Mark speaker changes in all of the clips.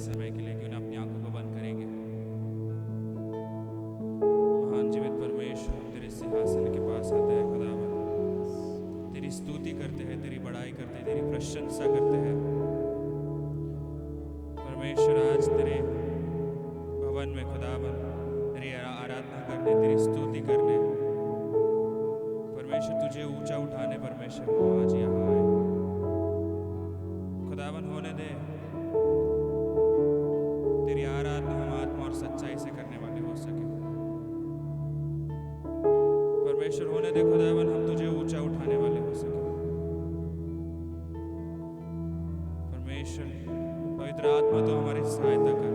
Speaker 1: समय के लिए क्यों ना अपनी आंखों को बंद करेंगे। महान जीवित परमेश्वर, हम तेरे सिंहासन के पास आते हैं खुदावन, तेरी स्तुति करते हैं, तेरी बड़ाई करते हैं, तेरी प्रशंसा करते हैं। परमेश्वर, आज तेरे भवन में खुदावन तेरी आराधना करने, तेरी स्तुति करने, परमेश्वर तुझे ऊंचा उठाने, परमेश्वर हम आज यहाँ आए। खुदावन होने दे तेरी आराधना हम आत्मा और सच्चाई से करने वाले हो सके। परमेश्वर होने दे खुदावन हम तुझे ऊंचा उठाने वाले हो सके। परमेश्वर पवित्र आत्मा तो हमारी सहायता कर,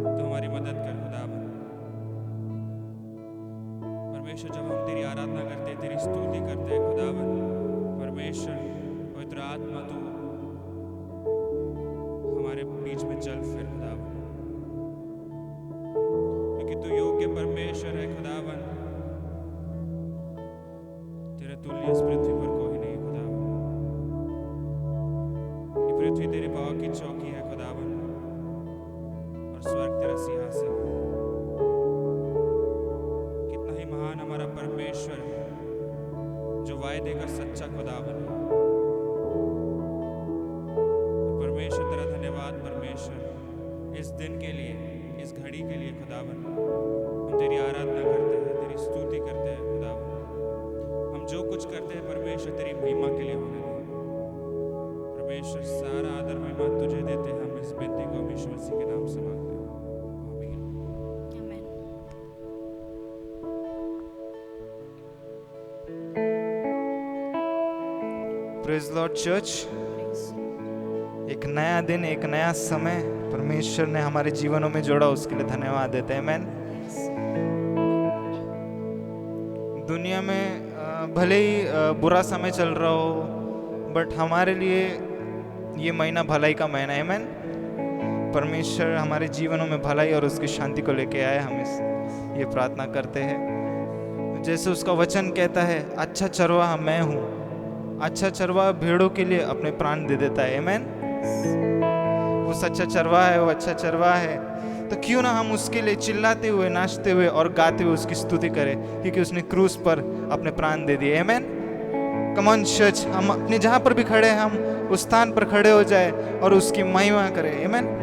Speaker 1: तो हमारी मदद कर खुदावन। परमेश्वर जब हम तेरी आराधना करते, तेरी स्तुति करते हैं खुदावन, परमेश्वर पवित्र आत्मा तू हमारे बीच में चल फिर खुदावन, क्योंकि तू योग्य परमेश्वर है खुदावन। तेरे तुल्य इस पृथ्वी पर कोई नहीं खुदावन। ये पृथ्वी तेरे पाँव की चौकी है खुदावन, और स्वर्ग तेरा सिंहासन। कितना ही महान हमारा परमेश्वर जो वायदे का सच्चा खुदावन है। परमेश्वर तेरा धन्यवाद परमेश्वर, इस दिन के लिए, इस घड़ी के लिए खुदावन। हम तेरी आराधना करते हैं, तेरी स्तुति करते हैं खुदावन। हम जो कुछ करते हैं परमेश्वर तेरी महिमा के लिए होने दे। परमेश्वर सारा आदर महिमा तुझे देते हैं। हम इस विनती को यीशु मसीह के नाम से मांगते हैं, आमीन।
Speaker 2: आमीन।
Speaker 3: Praise Lord church. एक नया दिन, एक नया समय परमेश्वर ने हमारे जीवनों में जोड़ा, उसके लिए धन्यवाद देते हैं। आमीन। दुनिया में भले ही बुरा समय चल रहा हो, बट हमारे लिए ये महीना भलाई का महीना है। आमीन। परमेश्वर हमारे जीवनों में भलाई और उसकी शांति को लेके आए, हम ये प्रार्थना करते हैं। जैसे उसका वचन कहता है, अच्छा चरवाहा मैं हूँ। अच्छा चरवाहा भेड़ों के लिए अपने प्राण दे देता है। आमीन। वो सच्चा चरवाहा है, वो अच्छा चरवाहा है। तो क्यों ना हम उसके लिए चिल्लाते हुए, नाचते हुए और गाते हुए उसकी स्तुति करें, क्योंकि उसने क्रूस पर अपने प्राण दे दिए। आमीन। कम ऑन चर्च, हम अपने जहाँ पर भी खड़े हैं, हम उस स्थान पर खड़े हो जाए और उसकी महिमा करें। आमीन।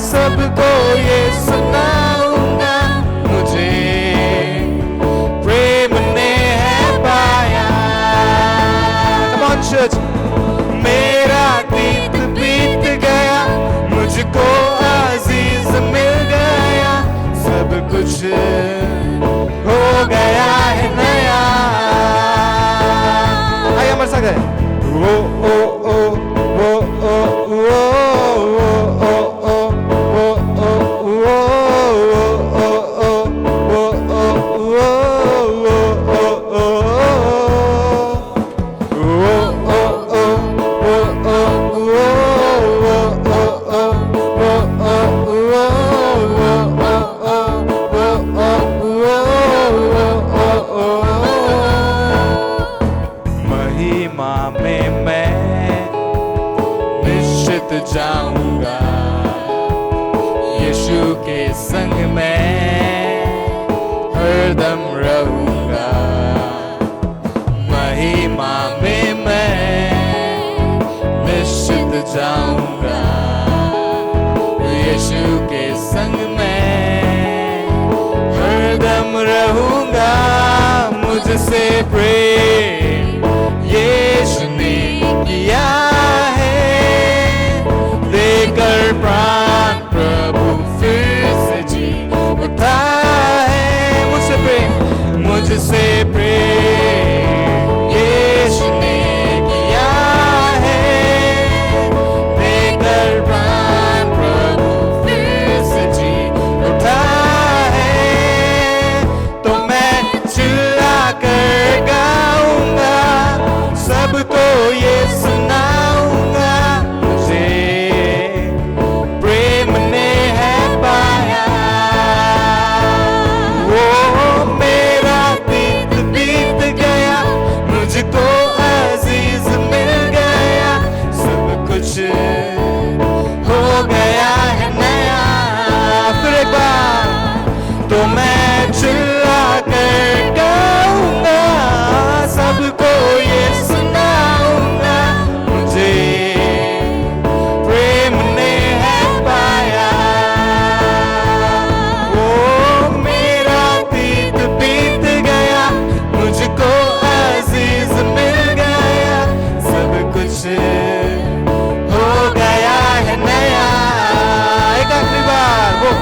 Speaker 3: सबको ये हरदम रहूंगा, महिमा में मैं निश्चित जाऊंगा, यीशु के संग में हरदम रहूंगा। मुझसे प्रेम यीशु ने किया है, देकर प्राण प्रभु फिर से जी उठा है। मुझसे प्रेम यीशु ने किया है, देकर प्राण प्रभु फिर से जी उठा है। तो मैं चिल्ला कर गाऊंगा, सबको ये सुनाऊंगा, मुझे प्रेम ने है पाया। वो मेरा बीत बीत गया, मुझको अजीज मिल गया, सब कुछ हो गया है नया। फिर एक बार तो मैं चिल्ला कर गाऊंगा, सबको ये सुनाऊंगा, मुझे प्रेम ने है पाया। वो मेरा बीत बीत गया, मुझको अजीज मिल गया, सब कुछ हो गया है नया। एक आखिरी बार वो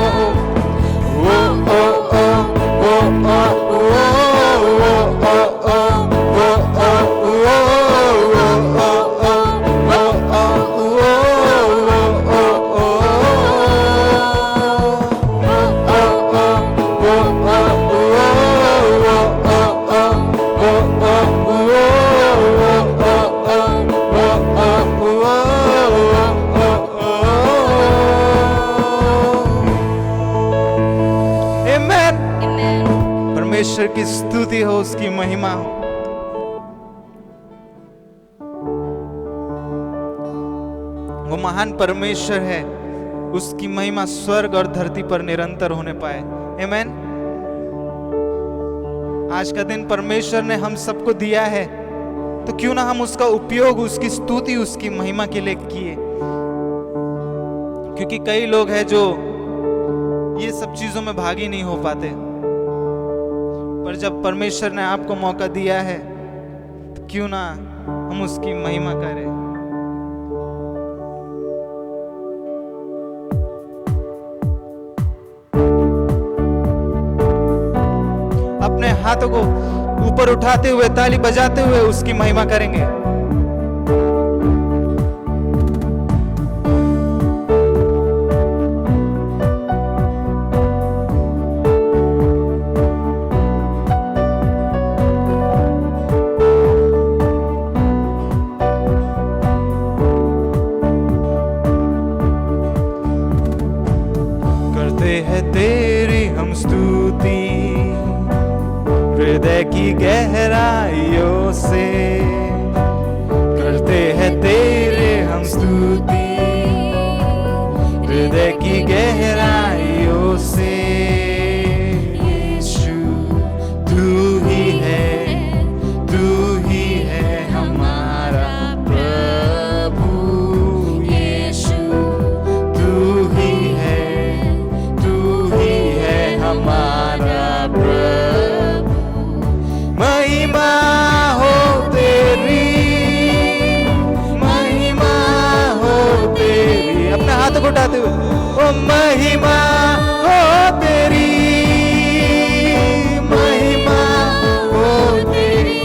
Speaker 3: परमेश्वर की स्तुति हो, उसकी महिमा हो। वो महान परमेश्वर है, उसकी महिमा स्वर्ग और धरती पर निरंतर होने पाए। आमीन। आज का दिन परमेश्वर ने हम सबको दिया है, तो क्यों ना हम उसका उपयोग उसकी स्तुति उसकी महिमा के लिए किए। क्योंकि कई लोग हैं जो ये सब चीजों में भागी नहीं हो पाते, पर जब परमेश्वर ने आपको मौका दिया है तो क्यों ना हम उसकी महिमा करें। अपने हाथों को ऊपर उठाते हुए ताली बजाते हुए उसकी महिमा करेंगे। तेरी हम स्तुति हृदय की गहराइयों से, करते हैं तेरे हम स्तुति हृदय की गहराइयों से। यीशु तू ही है हमारा प्रभु, यीशु तू ही है हमारा प्रभु। महिमा हो तेरी, महिमा हो तेरी। अपने हाथों को उठाते हुए ओ महिमा हो तेरी, महिमा हो तेरी।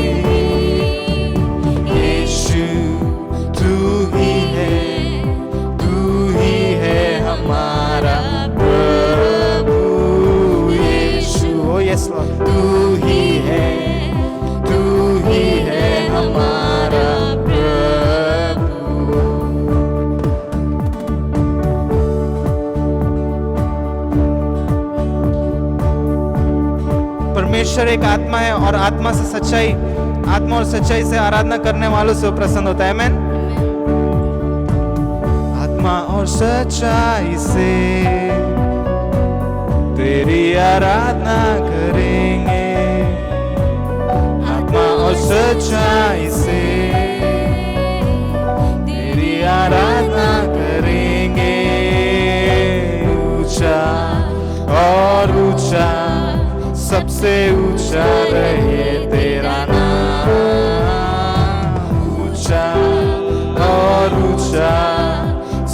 Speaker 3: यीशु तू ही है हमारा प्रभु। यस लॉर्ड, तू ही है हमारा प्रभु। परमेश्वर एक आत्मा है और आत्मा और सच्चाई से आराधना करने वालों से प्रसन्न होता है। आमीन। आत्मा और सच्चाई से तेरी आराधना करेंगे, ऊंचा रहे तेरा नाम, ऊंचा और ऊंचा,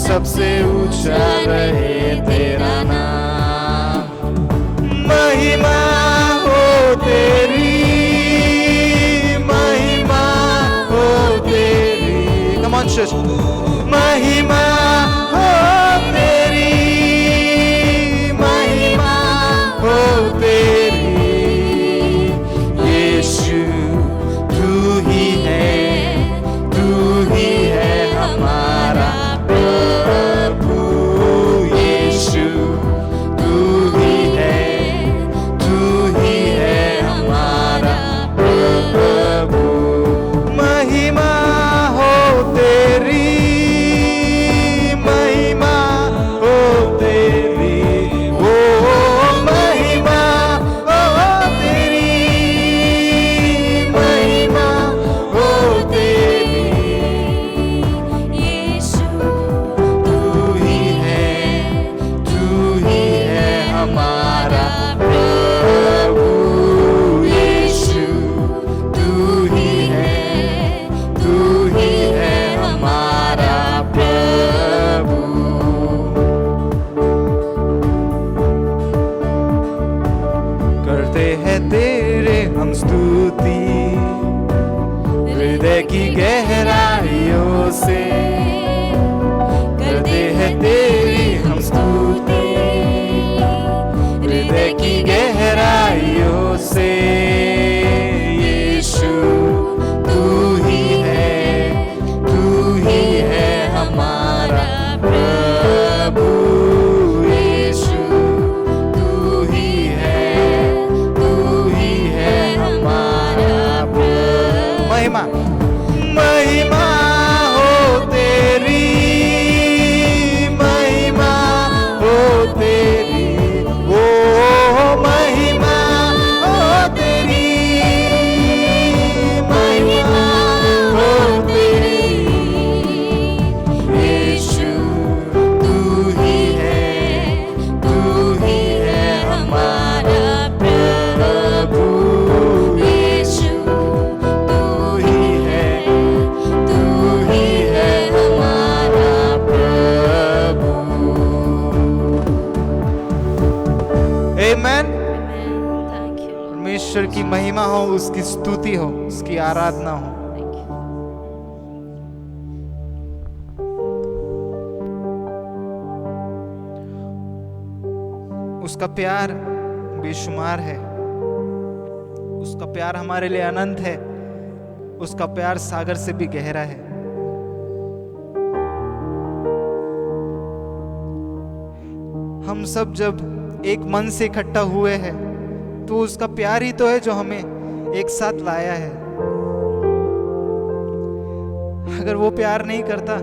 Speaker 3: सबसे ऊंचा रहे तेरा नाम। महिमा हो तेरी, महिमा हो तेरी, come on church, महिमा हो तेरी, महिमा हो तेरी, यीशु तू ही है हमारा प्रभु, यीशु तू ही है हमारा प्रभु। महिमा हो तेरी, महिमा हो तेरी, ओ महिमा हो तेरी, महिमा हो तेरी,
Speaker 2: यीशु
Speaker 3: तू ही है हमारा प्रभु, यीशु तू ही है हमारा प्रभु। करते हैं तेरे हम स्तुति हृदय की गहराइयों से, करते हैं तेरी हम स्तुति हृदय की गहराइयों से, यीशु तू ही है हमारा प्रभु, यीशु तू ही है हमारा प्रभु। महिमा महिमा हो तेरी, महिमा हो तेरी, ओ महिमा हो तेरी, महिमा हो तेरी, यीशु तू ही है हमारा प्रभु, यीशु तू ही है हमारा प्रभु। आमेन।
Speaker 2: Thank you, Lord.
Speaker 3: परमेश्वर की महिमा हो, उसकी स्तुति हो, उसकी आराधना हो।
Speaker 2: Thank you.
Speaker 3: उसका प्यार बेशुमार है, उसका प्यार हमारे लिए अनंत है, उसका प्यार सागर से भी गहरा है। हम सब जब एक मन से इकट्ठा हुए हैं तो उसका प्यार ही तो है जो हमें एक साथ लाया है। अगर वो प्यार नहीं करता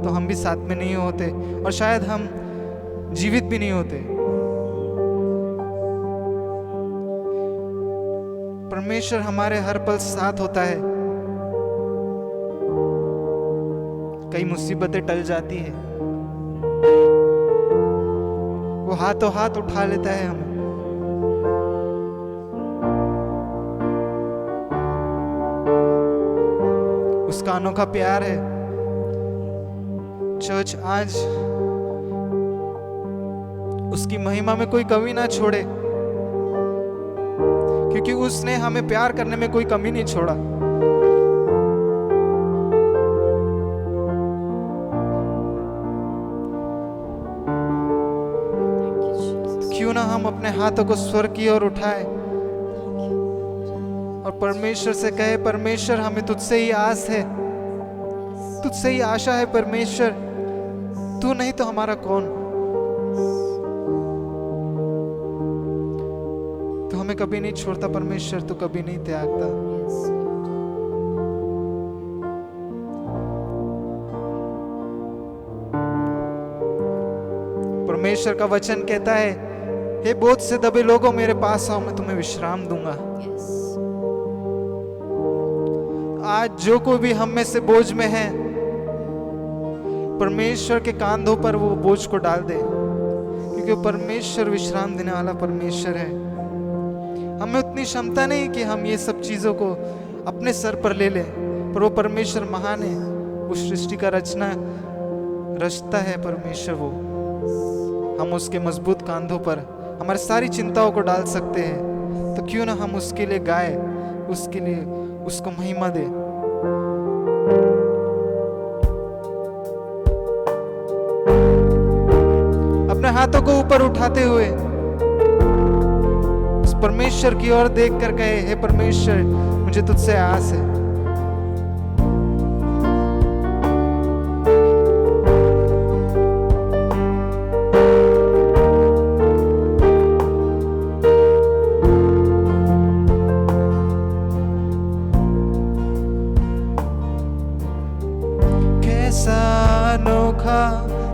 Speaker 3: तो हम भी साथ में नहीं होते और शायद हम जीवित भी नहीं होते। परमेश्वर हमारे हर पल साथ होता है। कई मुसीबतें टल जाती है, वो हाथों हाथ उठा लेता है हमें। उसका अनोखा प्यार है। चर्च आज उसकी महिमा में कोई कमी ना छोड़े, क्योंकि उसने हमें प्यार करने में कोई कमी नहीं छोड़ा।
Speaker 2: Thank you, Jesus.
Speaker 3: क्यों ना हम अपने हाथों को स्वर्ग की ओर उठाए और परमेश्वर से कहे, परमेश्वर हमें तुझसे ही आस है, तुझसे ही आशा है। परमेश्वर तू नहीं तो हमारा कौन। तू हमें कभी नहीं छोड़ता परमेश्वर, तू कभी नहीं त्यागता।
Speaker 2: Yes, Lord.
Speaker 3: परमेश्वर का वचन कहता है, हे बोझ से दबे लोगों मेरे पास आओ, मैं तुम्हें विश्राम दूंगा।
Speaker 2: Yes.
Speaker 3: आज जो कोई भी हम में से बोझ में है, परमेश्वर के कांधों पर वो बोझ को डाल दे, क्योंकि परमेश्वर विश्राम देने वाला परमेश्वर है। हमें उतनी क्षमता नहीं कि हम ये सब चीज़ों को अपने सर पर ले लें, पर वो परमेश्वर महान है। वो सृष्टि का रचता है परमेश्वर। वो हम उसके मजबूत कंधों पर हमारी सारी चिंताओं को डाल सकते हैं। तो क्यों ना हम उसके लिए गाए, उसके लिए उसको महिमा दे। अपने हाथों को ऊपर उठाते हुए उस परमेश्वर की ओर देख कर कहे, हे परमेश्वर, मुझे तुझसे आस है। कैसा अनोखा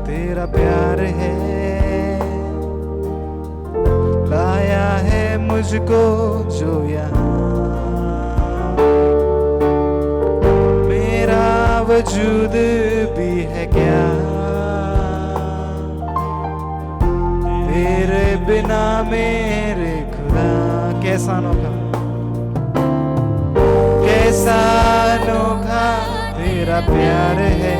Speaker 3: तेरा प्यार है, लाया है मुझको जो यहाँ। मेरा वजूद भी है क्या, तेरे बिना मेरे खुदा। कैसा अनोखा, कैसा अनोखा तेरा प्यार है,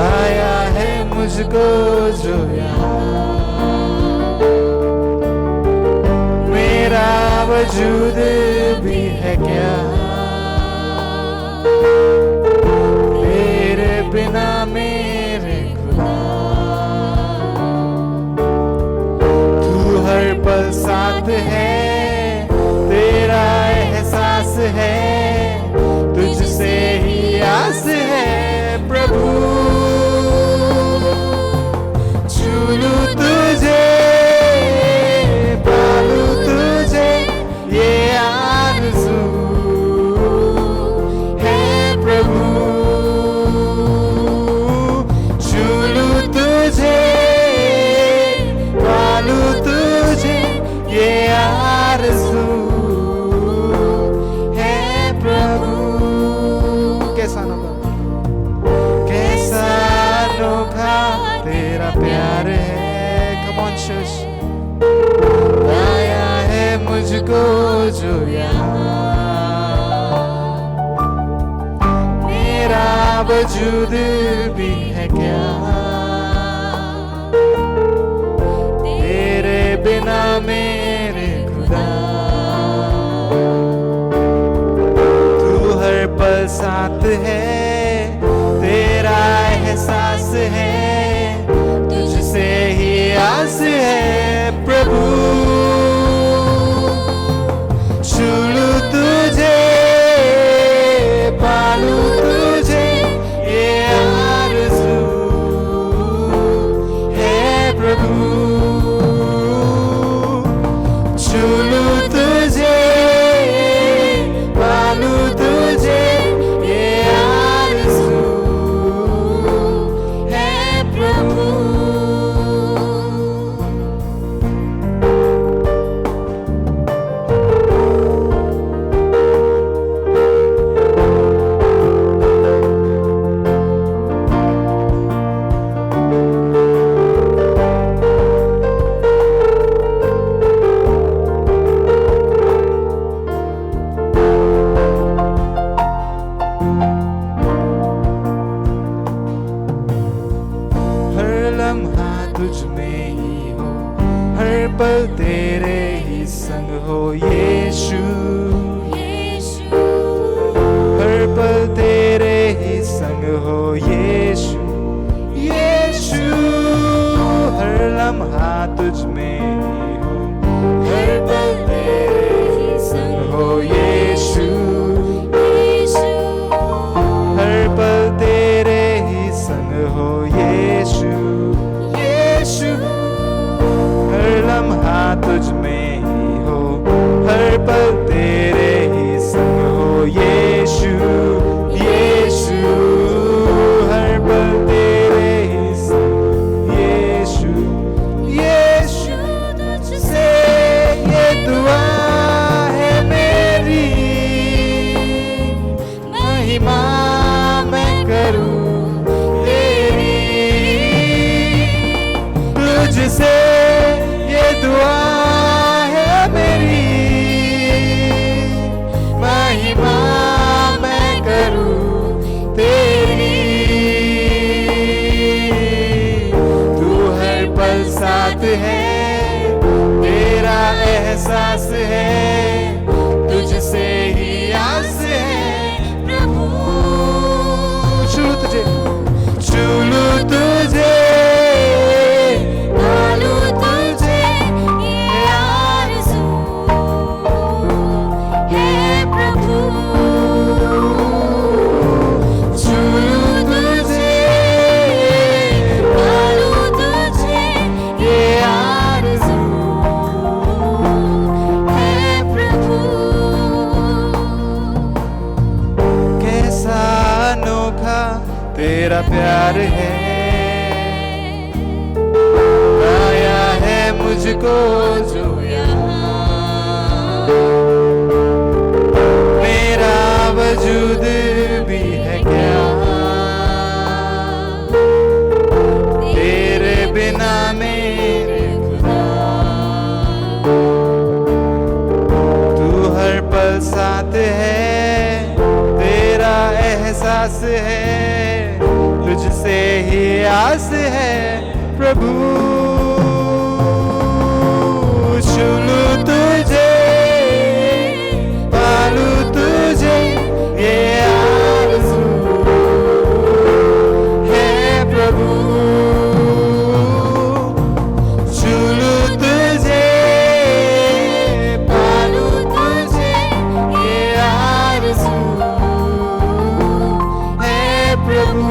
Speaker 3: आया है मुझको जो यहाँ। मेरा वजूद भी है क्या, तेरे बिना मेरे खुदा। तू हर पल साथ है, तेरा एहसास है, तुझसे ही आस है प्रभु। छू लूं तुझे, पालूं तुझे, ये आरज़ू है प्रभु। छू लूं तुझे, पालूं तुझे, ये आरज़ू है प्रभु। कैसा अनोखा, कैसा अनोखा तेरा प्यार है। कम ऑन चर्च, आया है मुझको जो यहाँ। मेरा वजूद भी है क्या, तेरे बिना मेरे खुदा। तू हर पल साथ है, तेरा एहसास है, तुझसे ही आस है प्रभु। छू लूं तुझे, पालूं तुझे, ये आरज़ू है प्रभु। छू लूं तुझे, पालूं तुझे, ये आरज़ू है प्रभु। हर लम्हा तुझ में ही हो, हर पल तेरे ही संग हो यीशु। हर पल तेरे ही संग हो यीशु, यीशु। हर लम्हा तुझ में ही हो, हर पल तेरे ही संग हो यीशु, हर पल तेरे ही संग हो यीशु, यीशु। हर लम्हा तुझ में ही हो, हर पल तेरे ही संग हो यीशु, यीशु। हर पल तेरे ही संग यीशु, यीशु। तुझसे ये दुआ है मेरी, महिमा मैं करूं तेरी। तुझसे ये दुआ एहसास है, तुझसे ही आस है प्रभु। छू तुझे, छू लूं तुझे,
Speaker 2: पालू तुझे, ये आरज़ू है प्रभु।
Speaker 3: छू लूं तुझे,
Speaker 2: पालू तुझे, ये आरज़ू है प्रभु।
Speaker 3: कैसा अनोखा तेरा प्यार है, आया है मुझको जो यहाँ। मेरा वजूद भी है क्या, तेरे बिना मेरे खुदा। तू हर पल साथ है, तेरा एहसास है, तुझसे ही आस है प्रभु। छू लूं तुझे, पालू तुझे, ये आरज़ू है प्रभु। छू लूं तुझे, पालू तुझे, ये आरज़ू है प्रभु।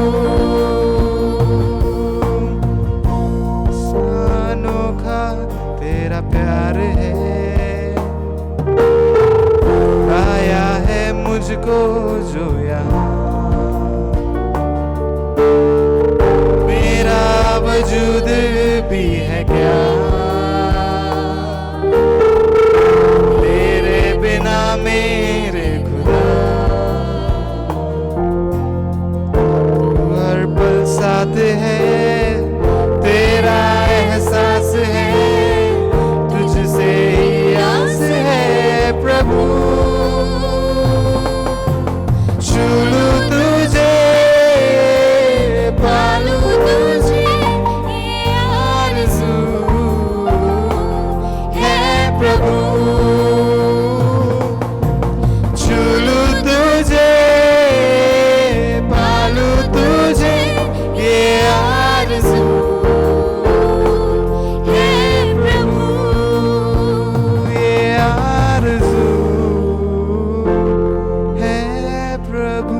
Speaker 3: अनोखा तेरा प्यार है, आया है मुझको जो यहाँ। मेरा वजूद भी है क्या, तेरे बिना मेरे खुदा। तू हर पल साथ है, तेरा एहसास है, तुझसे ही आस है प्रभु। छू लूं तुझे, पालू तुझे,
Speaker 2: ये आरज़ू
Speaker 3: है प्रभु। छू लूं तुझे, पालू तुझे, ये आरज़ू
Speaker 2: है प्रभु।
Speaker 3: ये आरज़ू है प्रभु।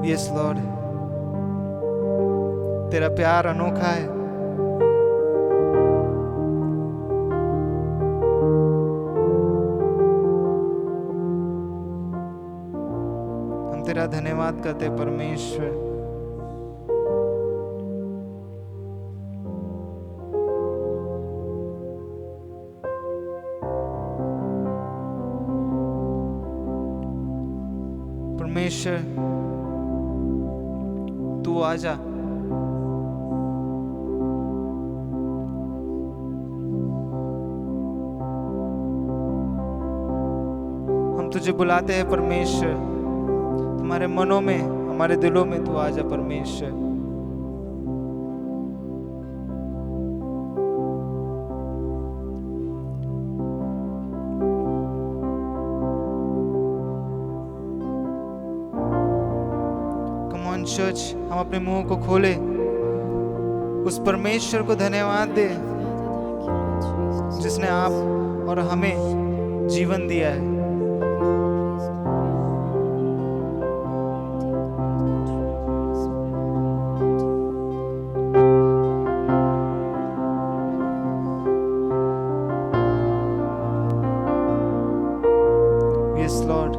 Speaker 3: यस लॉर्ड, तेरा प्यार अनोखा है। हम तेरा धन्यवाद करते परमेश्वर। परमेश्वर तू आजा, हम तुझे बुलाते हैं परमेश्वर। तुम्हारे मनों में, हमारे दिलों में तू आजा परमेश्वर। कम ऑन चर्च, हम अपने मुंह को खोले, उस परमेश्वर को धन्यवाद दे जिसने आप और हमें जीवन दिया है। Yes, Lord.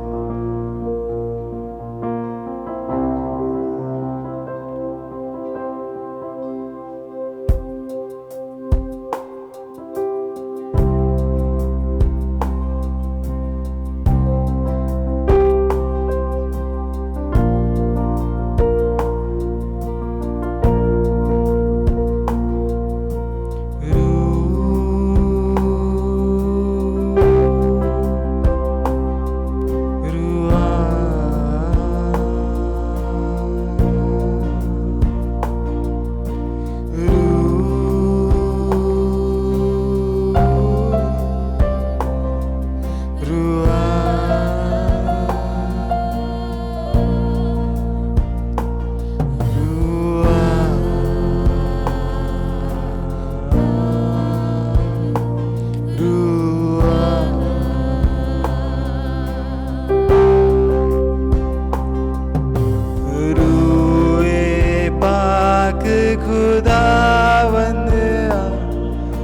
Speaker 3: खुदावंद आ,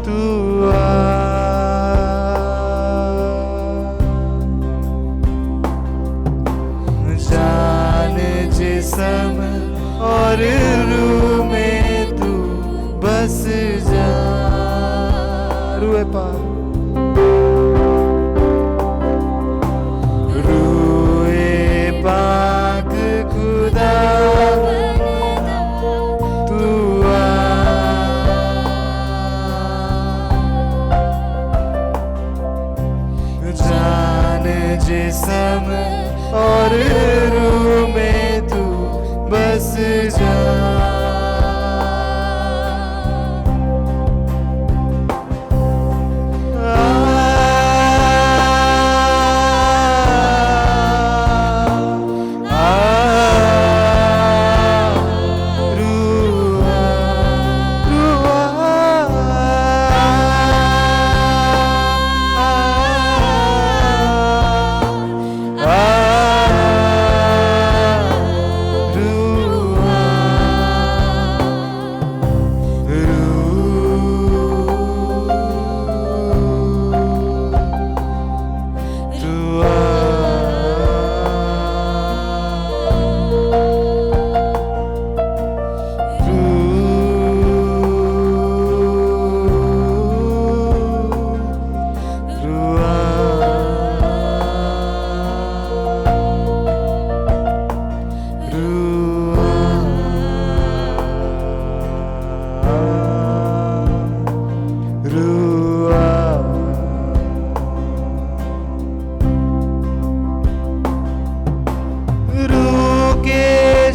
Speaker 3: तू जान जिस्म और रूह में तू बस जा। रूह पाक, रूह पाक खुदा तू जान जिस्म और रूह में तू बस जा।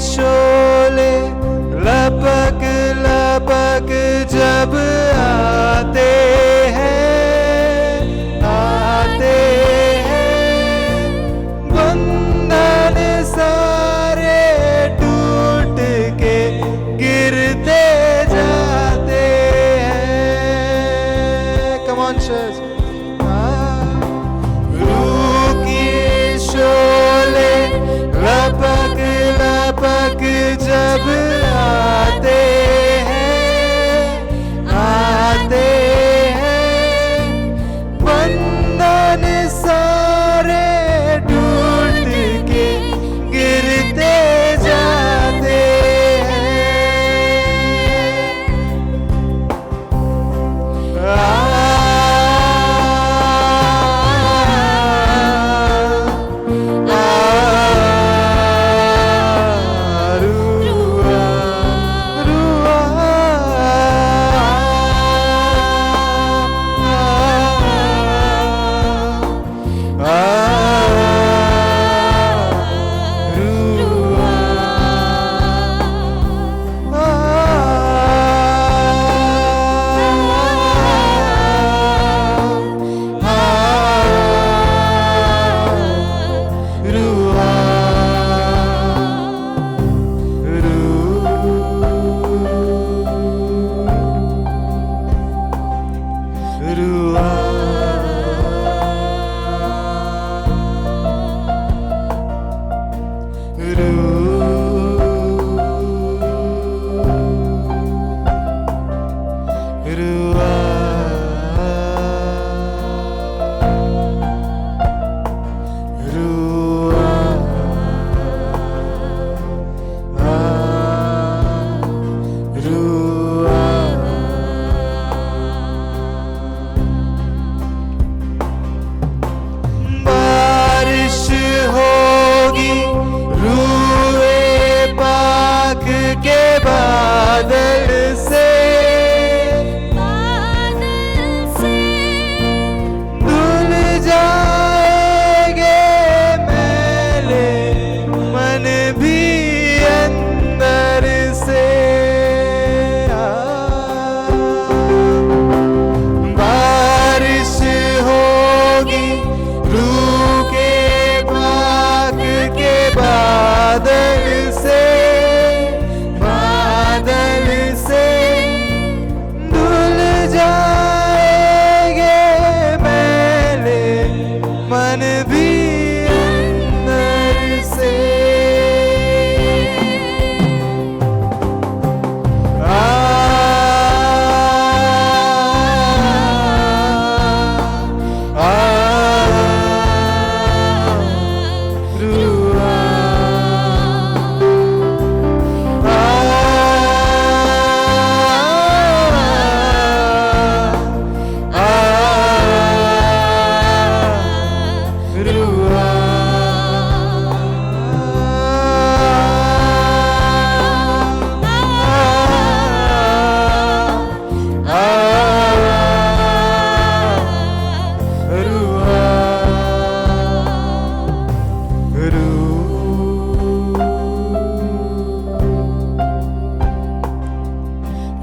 Speaker 3: शोले लपक लपक जब आते हैं बंधन सारे टूट के गिरते जाते हैं। कम ऑन चर्च, रूह की शोले लपक लपक जब आते हैं बंधन सारे टूट के गिरते जाते हैं।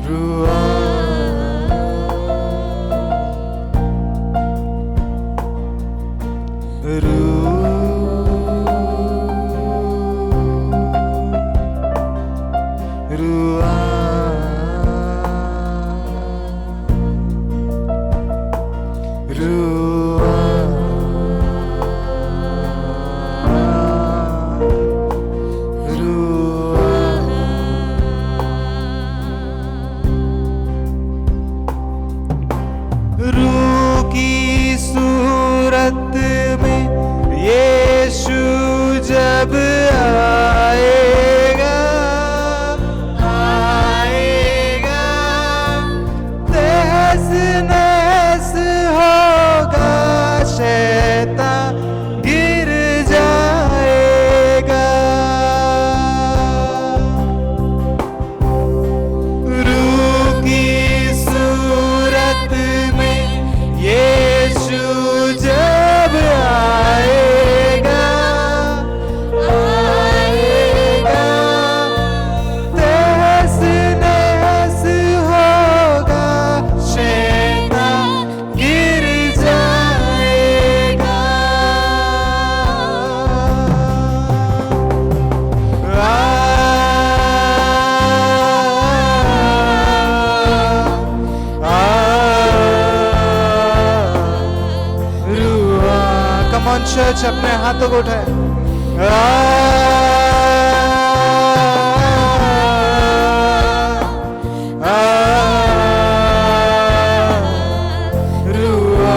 Speaker 3: रुआ रूह की सूरत में यीशु जब आएगा आएगा तहस नहस होगा शैतान गिर जाएगा रूह की सूरत में यीशु जब आएगा आएगा तहस नहस होगा शैतान गिर जाएगा कम ऑन चर्च अपने हाथों को उठाए रुआ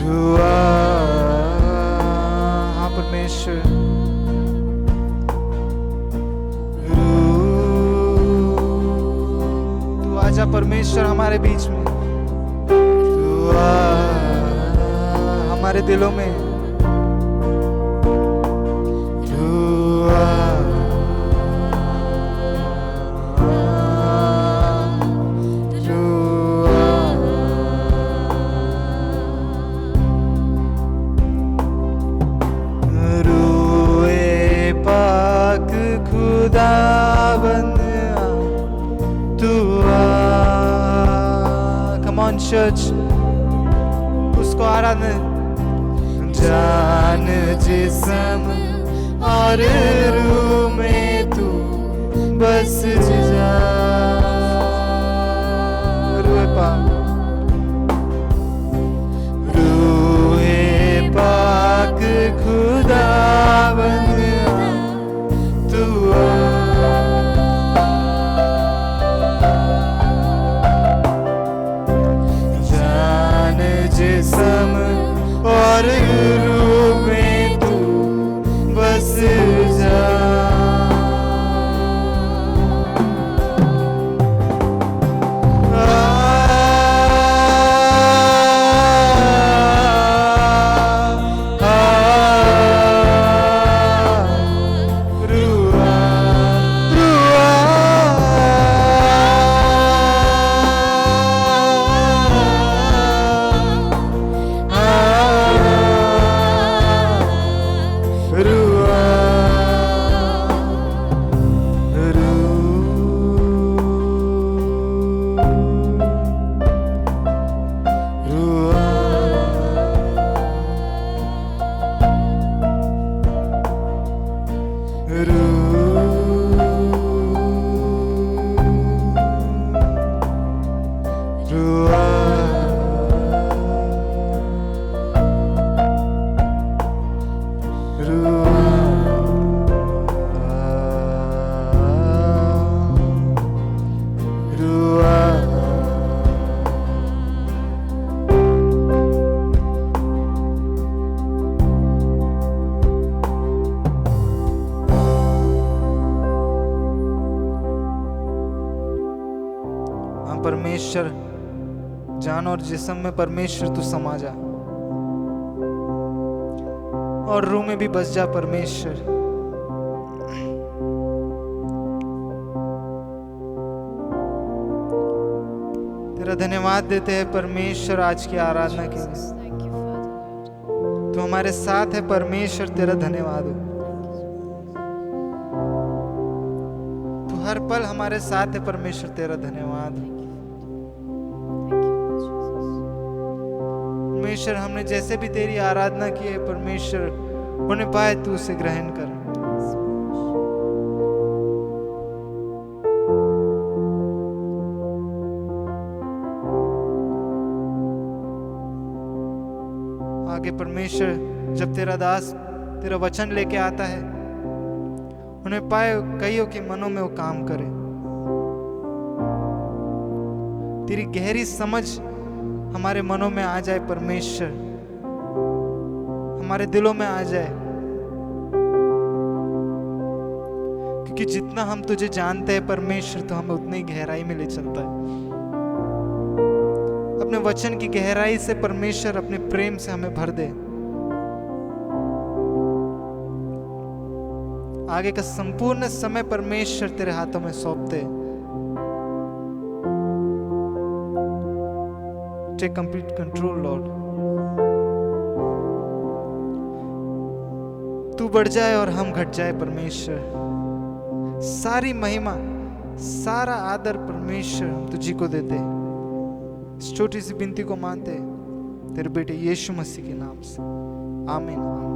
Speaker 3: रुआ हाँ परमेश्वर तू आजा परमेश्वर हमारे बीच में तू आ हमारे दिलों में तू आ खुदाबंद तू कम ऑन चर्च उसको आराधना जान जिस्म और रूह में तू बस जा रूह पाक खुदाबंद जान जिस्म और रूह में तू बस जा परमेश्वर जान और जिस्म में परमेश्वर तू समा जा और रूह में भी बस जा परमेश्वर। तेरा धन्यवाद देते हैं परमेश्वर आज की आराधना के लिए।
Speaker 2: Thank you, Father Lord.
Speaker 3: तो हमारे साथ है परमेश्वर, तेरा धन्यवाद हो। तो हर पल हमारे साथ है परमेश्वर, तेरा धन्यवाद हो।
Speaker 2: Thank you, Lord Jesus.
Speaker 3: परमेश्वर हमने जैसे भी तेरी आराधना की है परमेश्वर, उन्हें पाए तू उसे ग्रहण कर। आगे परमेश्वर जब तेरा दास तेरा वचन लेके आता है, उन्हें पाए कईयों के मनों में वो काम करे। तेरी गहरी समझ हमारे मनों में आ जाए परमेश्वर, हमारे दिलों में आ जाए, क्योंकि जितना हम तुझे जानते हैं परमेश्वर, तो हमें उतनी गहराई में ले चलता है। अपने वचन की गहराई से परमेश्वर अपने प्रेम से हमें भर दे। आगे का संपूर्ण समय परमेश्वर तेरे हाथों में सौंपते। Take complete control Lord. तू बढ़ जाए और हम घट जाए परमेश्वर। सारी महिमा सारा आदर परमेश्वर हम तुझी को देते। इस छोटी सी विनती को मानते तेरे बेटे यीशु मसीह के नाम से, आमीन, आमीन।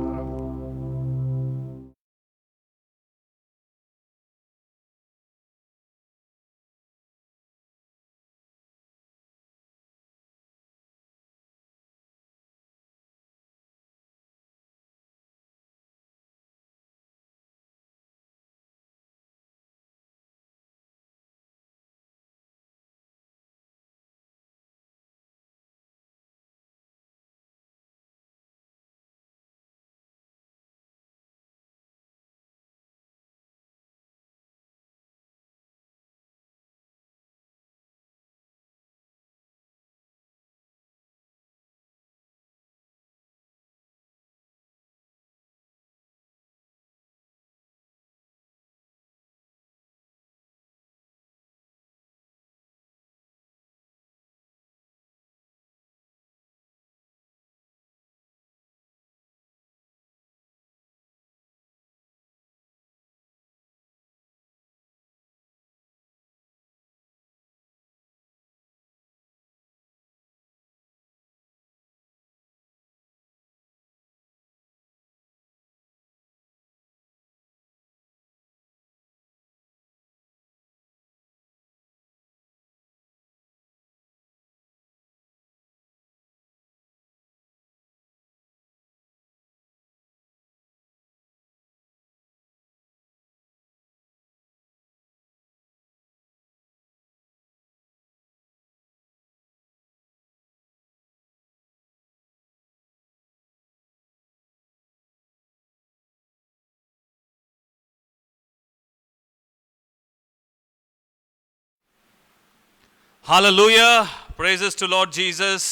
Speaker 4: Hallelujah, praises to Lord Jesus.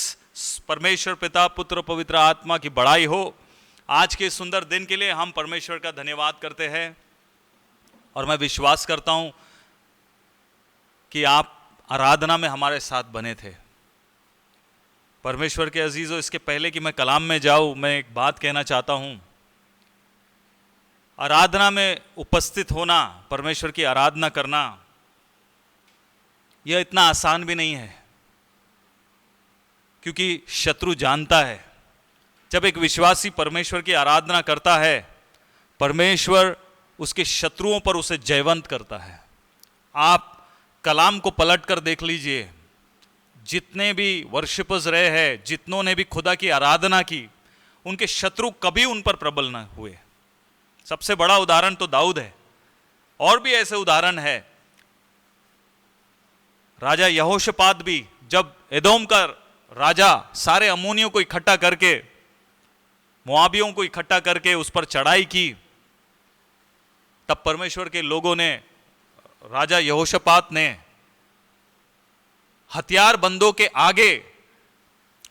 Speaker 4: परमेश्वर पिता, पुत्र, पवित्र आत्मा की बड़ाई हो। आज के सुंदर दिन के लिए हम परमेश्वर का धन्यवाद करते हैं और मैं विश्वास करता हूं कि आप आराधना में हमारे साथ बने थे। परमेश्वर के अजीजों, इसके पहले कि मैं कलाम में जाऊं, मैं एक बात कहना चाहता हूं। आराधना में उपस्थित होना, परमेश्वर की आराधना करना, यह इतना आसान भी नहीं है, क्योंकि शत्रु जानता है जब एक विश्वासी परमेश्वर की आराधना करता है, परमेश्वर उसके शत्रुओं पर उसे जयवंत करता है। आप कलाम को पलट कर देख लीजिए, जितने भी वर्शिपर्स रहे हैं, जितनों ने भी खुदा की आराधना की, उनके शत्रु कभी उन पर प्रबल न हुए। सबसे बड़ा उदाहरण तो दाऊद है, और भी ऐसे उदाहरण है। राजा यहोशापात भी, जब एदोम का राजा सारे अम्मोनियों को इकट्ठा करके, मोआबियों को इकट्ठा करके उस पर चढ़ाई की, तब परमेश्वर के लोगों ने, राजा यहोशापात ने हथियार बंदों के आगे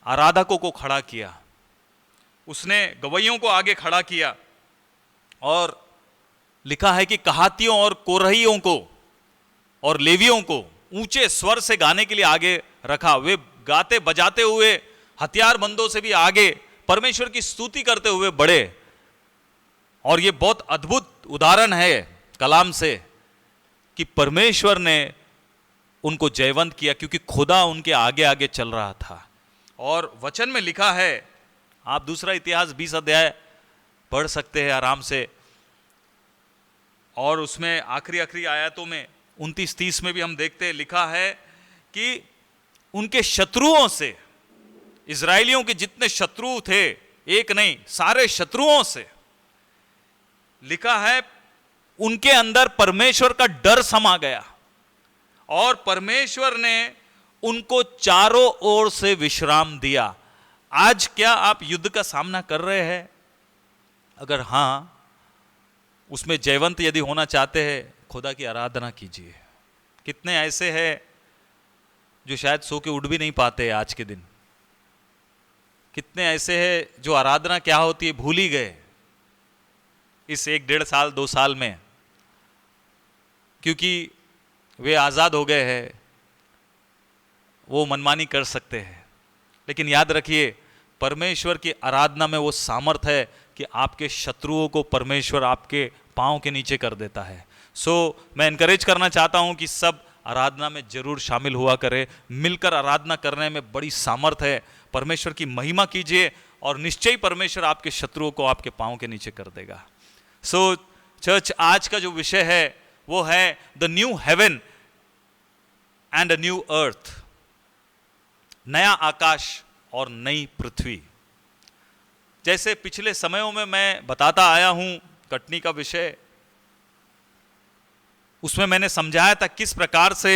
Speaker 4: आराधकों को खड़ा किया उसने गवैयों को आगे खड़ा किया और लिखा है कि कहातियों और कोरहियों को और लेवियों को ऊंचे स्वर से गाने के लिए आगे रखा। वे गाते बजाते हुए हथियारबंदों से भी आगे परमेश्वर की स्तुति करते हुए बढ़े। और ये बहुत अद्भुत उदाहरण है कलाम से कि परमेश्वर ने उनको जयवंत किया क्योंकि खुदा उनके आगे आगे चल रहा था। और वचन में लिखा है, आप दूसरा इतिहास 20 अध्याय पढ़ सकते हैं आराम से, और उसमें आखिरी आयतों में 29-30 में भी हम देखते हैं, लिखा है कि उनके शत्रुओं से, इजरायलियों के जितने शत्रु थे, एक नहीं सारे शत्रुओं से, लिखा है उनके अंदर परमेश्वर का डर समा गया और परमेश्वर ने उनको चारों ओर से विश्राम दिया। आज क्या आप युद्ध का सामना कर रहे हैं? अगर हां, उसमें जयवंत यदि होना चाहते हैं, खुदा की आराधना कीजिए। कितने ऐसे हैं जो शायद सो के उठ भी नहीं पाते आज के दिन। कितने ऐसे हैं जो आराधना क्या होती है भूल ही गए इस 1-1.5 साल 2 साल में, क्योंकि वे आज़ाद हो गए हैं, वो मनमानी कर सकते हैं। लेकिन याद रखिए, परमेश्वर की आराधना में वो सामर्थ है कि आपके शत्रुओं को परमेश्वर आपके पांव के नीचे कर देता है। मैं एनकरेज करना चाहता हूं कि सब आराधना में जरूर शामिल हुआ करें। मिलकर आराधना करने में बड़ी सामर्थ है। परमेश्वर की महिमा कीजिए और निश्चय ही परमेश्वर आपके शत्रुओं को आपके पांव के नीचे कर देगा। चर्च, आज का जो विषय है वो है the new heaven and a new earth, नया आकाश और नई पृथ्वी। जैसे पिछले समयों में मैं बताता आया हूं कटनी का विषय, उसमें मैंने समझाया था किस प्रकार से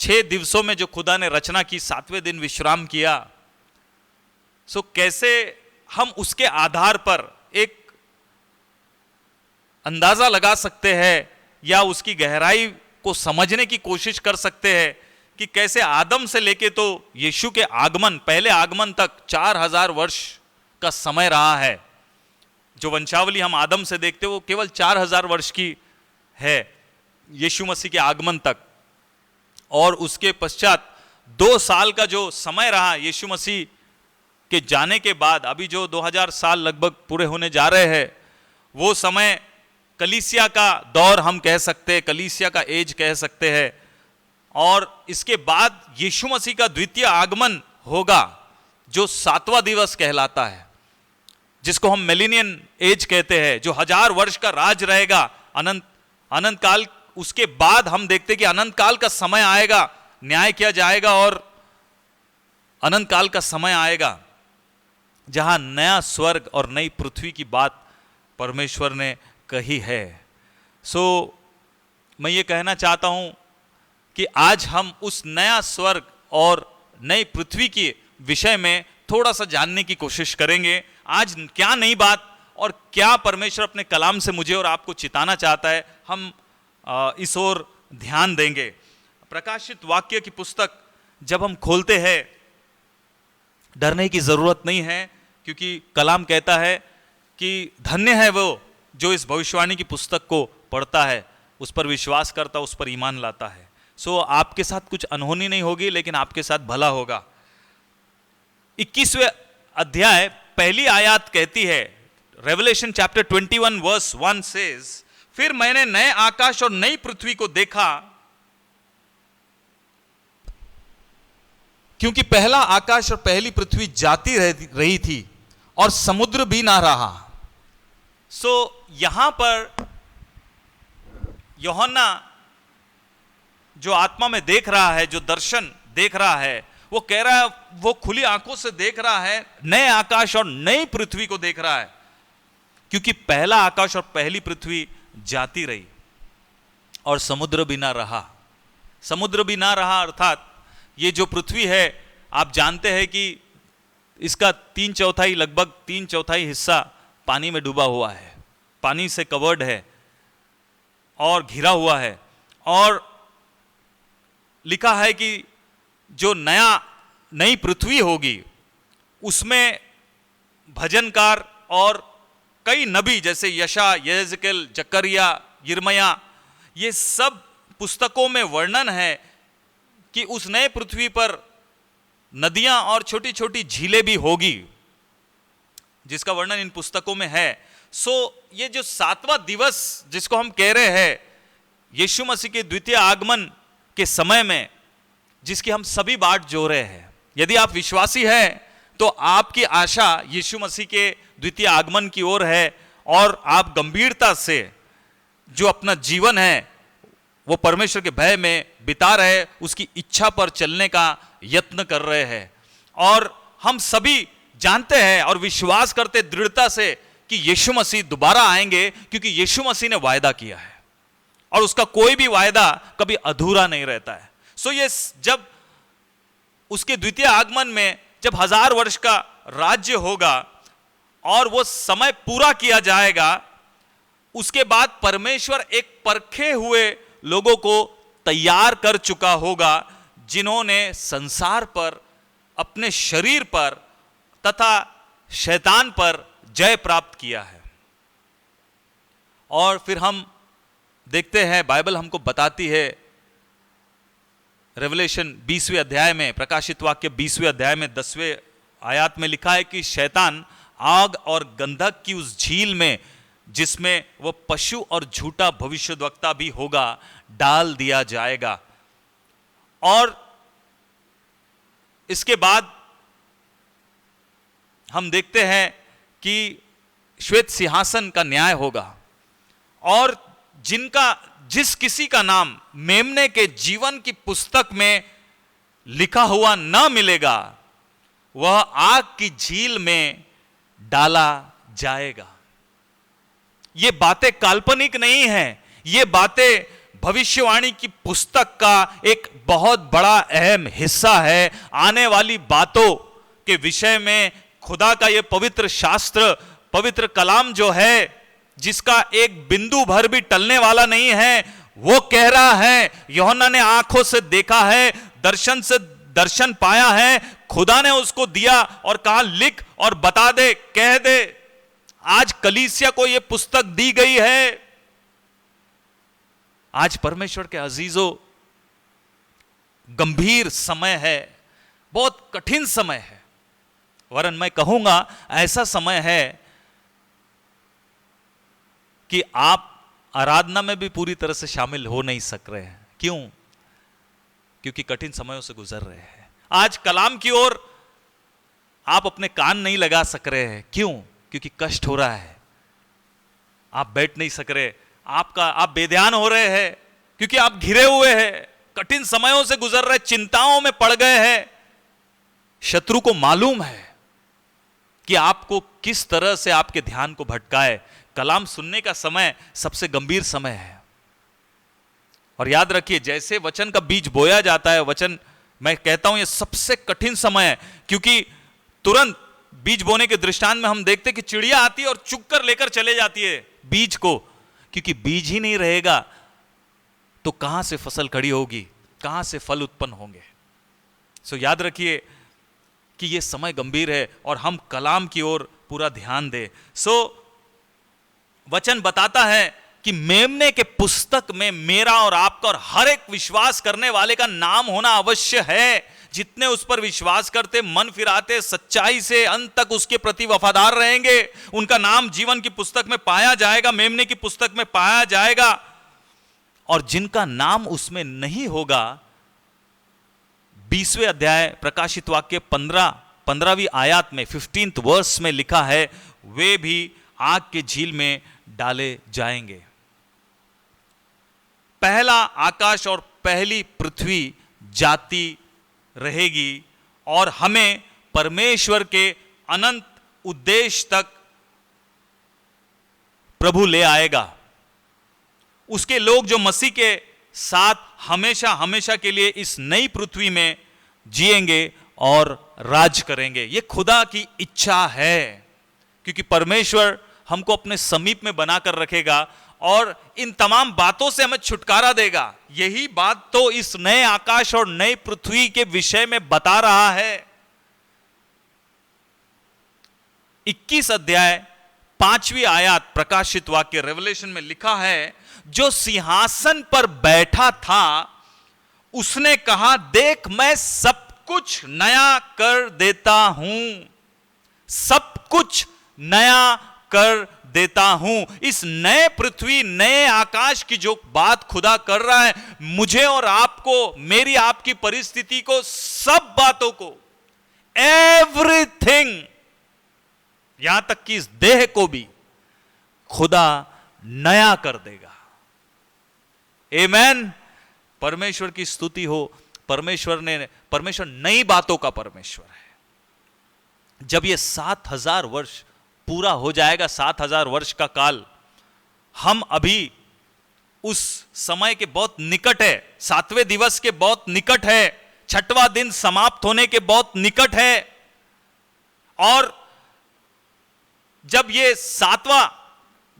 Speaker 4: 6 दिवसों में जो खुदा ने रचना की, 7वें दिन विश्राम किया। कैसे हम उसके आधार पर एक अंदाजा लगा सकते हैं या उसकी गहराई को समझने की कोशिश कर सकते हैं कि कैसे आदम से लेके तो यीशु के आगमन, पहले आगमन तक 4000 वर्ष का समय रहा है। जो वंशावली हम आदम से देखते वो केवल 4000 वर्ष की है यीशु मसीह के आगमन तक, और उसके पश्चात 2 साल का जो समय रहा यीशु मसीह के जाने के बाद, अभी जो 2000 साल लगभग पूरे होने जा रहे हैं, वो समय कलीसिया का दौर हम कह सकते हैं, कलीसिया का एज कह सकते हैं। और इसके बाद यीशु मसीह का द्वितीय आगमन होगा जो 7वां दिवस कहलाता है, जिसको हम मिलेनियन एज कहते हैं, जो 1000 वर्ष का राज रहेगा, अनंत काल। उसके बाद हम देखते हैं कि अनंत काल का समय आएगा, न्याय किया जाएगा और अनंत काल का समय आएगा जहां नया स्वर्ग और नई पृथ्वी की बात परमेश्वर ने कही है। मैं ये कहना चाहता हूं कि आज हम उस नया स्वर्ग और नई पृथ्वी के विषय में थोड़ा सा जानने की कोशिश करेंगे। आज क्या नई बात और क्या परमेश्वर अपने कलाम से मुझे और आपको चिताना चाहता है, हम इस ओर ध्यान देंगे। प्रकाशित वाक्य की पुस्तक जब हम खोलते हैं, डरने की जरूरत नहीं है, क्योंकि कलाम कहता है कि धन्य है वो जो इस भविष्यवाणी की पुस्तक को पढ़ता है, उस पर विश्वास करता, उस पर ईमान लाता है। आपके साथ कुछ अनहोनी नहीं होगी, लेकिन आपके साथ भला होगा। 21वें अध्याय पहली आयत कहती है, रेवलेशन चैप्टर 21 वर्स 1 सेज, फिर मैंने नए आकाश और नई पृथ्वी को देखा, क्योंकि पहला आकाश और पहली पृथ्वी जाती रही थी और समुद्र भी ना रहा। यहां पर यूहन्ना जो आत्मा में देख रहा है, जो दर्शन देख रहा है, वो कह रहा है, वो खुली आंखों से देख रहा है, नए आकाश और नई पृथ्वी को देख रहा है, क्योंकि पहला आकाश और पहली पृथ्वी जाती रही और समुद्र भी ना रहा। समुद्र भी ना रहा अर्थात ये जो पृथ्वी है, आप जानते हैं कि इसका 3/4 लगभग 3/4 हिस्सा पानी में डूबा हुआ है, पानी से कवर्ड है और घिरा हुआ है। और लिखा है कि जो नई पृथ्वी होगी उसमें भजनकार और कई नबी जैसे यशा, यहेजकेल, जकरिया, यिर्मयाह, ये सब पुस्तकों में वर्णन है कि उस नए पृथ्वी पर नदियां और छोटी छोटी झीलें भी होगी, जिसका वर्णन इन पुस्तकों में है। सो ये जो 7वां दिवस जिसको हम कह रहे हैं यीशु मसीह के द्वितीय आगमन के समय में, जिसकी हम सभी बाट जो रहे हैं, यदि आप विश्वासी हैं तो आपकी आशा यीशु मसीह के द्वितीय आगमन की ओर है और आप गंभीरता से जो अपना जीवन है वो परमेश्वर के भय में बिता रहे, उसकी इच्छा पर चलने का यत्न कर रहे हैं। और हम सभी जानते हैं और विश्वास करते दृढ़ता से कि यीशु मसीह दोबारा आएंगे, क्योंकि यीशु मसीह ने वायदा किया है और उसका कोई भी वायदा कभी अधूरा नहीं रहता है। सो ये जब उसके द्वितीय आगमन में जब 1000 वर्ष का राज्य होगा और वो समय पूरा किया जाएगा, उसके बाद परमेश्वर एक परखे हुए लोगों को तैयार कर चुका होगा, जिन्होंने संसार पर, अपने शरीर पर तथा शैतान पर जय प्राप्त किया है। और फिर हम देखते हैं, बाइबल हमको बताती है, रेवलेशन 20वें अध्याय में, प्रकाशित वाक्य 20वें अध्याय में 10वें आयत में लिखा है कि शैतान आग और गंधक की उस झील में, जिसमें वो पशु और झूठा भविष्यद्वक्ता भी होगा, डाल दिया जाएगा। और इसके बाद हम देखते हैं कि श्वेत सिंहासन का न्याय होगा और जिस किसी का नाम मेमने के जीवन की पुस्तक में लिखा हुआ न मिलेगा, वह आग की झील में डाला जाएगा। ये बातें काल्पनिक नहीं है, ये बातें भविष्यवाणी की पुस्तक का एक बहुत बड़ा अहम हिस्सा है। आने वाली बातों के विषय में खुदा का ये पवित्र शास्त्र, पवित्र कलाम जो है, जिसका एक बिंदु भर भी टलने वाला नहीं है, वो कह रहा है, यूहन्ना ने आंखों से देखा है, दर्शन से दर्शन पाया है, खुदा ने उसको दिया और कहा लिख और बता दे, कह दे। आज कलीसिया को यह पुस्तक दी गई है। आज परमेश्वर के अजीजों, गंभीर समय है, बहुत कठिन समय है, वरन मैं कहूंगा ऐसा समय है कि आप आराधना में भी पूरी तरह से शामिल हो नहीं सक रहे हैं। क्यों? क्योंकि कठिन समयों से गुजर रहे हैं। आज कलाम की ओर आप अपने कान नहीं लगा सक रहे हैं। क्यों? क्योंकि कष्ट हो रहा है, आप बैठ नहीं सक रहे, आप बेध्यान हो रहे हैं, क्योंकि आप घिरे हुए हैं, कठिन समयों से गुजर रहे, चिंताओं में पड़ गए हैं। शत्रु को मालूम है कि आपको किस तरह से आपके ध्यान को भटकाए। कलाम सुनने का समय सबसे गंभीर समय है। और याद रखिए, जैसे वचन का बीज बोया जाता है, वचन, मैं कहता हूं ये सबसे कठिन समय है, क्योंकि तुरंत बीज बोने के दृष्टांत में हम देखते कि चिड़िया आती है और चुग कर लेकर चले जाती है बीज को, क्योंकि बीज ही नहीं रहेगा तो कहां से फसल खड़ी होगी, कहां से फल उत्पन्न होंगे। सो याद रखिए कि यह समय गंभीर है और हम कलाम की ओर पूरा ध्यान दें। सो वचन बताता है कि मेमने के पुस्तक में मेरा और आपका और हर एक विश्वास करने वाले का नाम होना अवश्य है। जितने उस पर विश्वास करते, मन फिराते, सच्चाई से अंत तक उसके प्रति वफादार रहेंगे, उनका नाम जीवन की पुस्तक में पाया जाएगा, मेमने की पुस्तक में पाया जाएगा। और जिनका नाम उसमें नहीं होगा, 20वें अध्याय प्रकाशित वाक्य 15वीं आयत में 15th वर्स में लिखा है, वे भी आग के झील में डाले जाएंगे। पहला आकाश और पहली पृथ्वी जाती रहेगी और हमें परमेश्वर के अनंत उद्देश्य तक प्रभु ले आएगा। उसके लोग जो मसीह के साथ हमेशा हमेशा के लिए इस नई पृथ्वी में जिएंगे और राज करेंगे। यह खुदा की इच्छा है, क्योंकि परमेश्वर हमको अपने समीप में बनाकर रखेगा और इन तमाम बातों से हमें छुटकारा देगा। यही बात तो इस नए आकाश और नई पृथ्वी के विषय में बता रहा है। 21 अध्याय 5वीं आयत प्रकाशित वाक्य रेवलेशन में लिखा है, जो सिंहासन पर बैठा था उसने कहा, देख मैं सब कुछ नया कर देता हूं, सब कुछ नया कर देता हूं। इस नए पृथ्वी नए आकाश की जो बात खुदा कर रहा है, मुझे और आपको, मेरी आपकी परिस्थिति को, सब बातों को, एवरीथिंग, यहां तक कि इस देह को भी खुदा नया कर देगा। आमेन। परमेश्वर की स्तुति हो। परमेश्वर नई बातों का परमेश्वर है। जब ये 7000 वर्ष पूरा हो जाएगा, 7000 वर्ष का काल, हम अभी उस समय के बहुत निकट है, 7वें दिवस के बहुत निकट है, 6वां दिन समाप्त होने के बहुत निकट है। और जब ये 7वां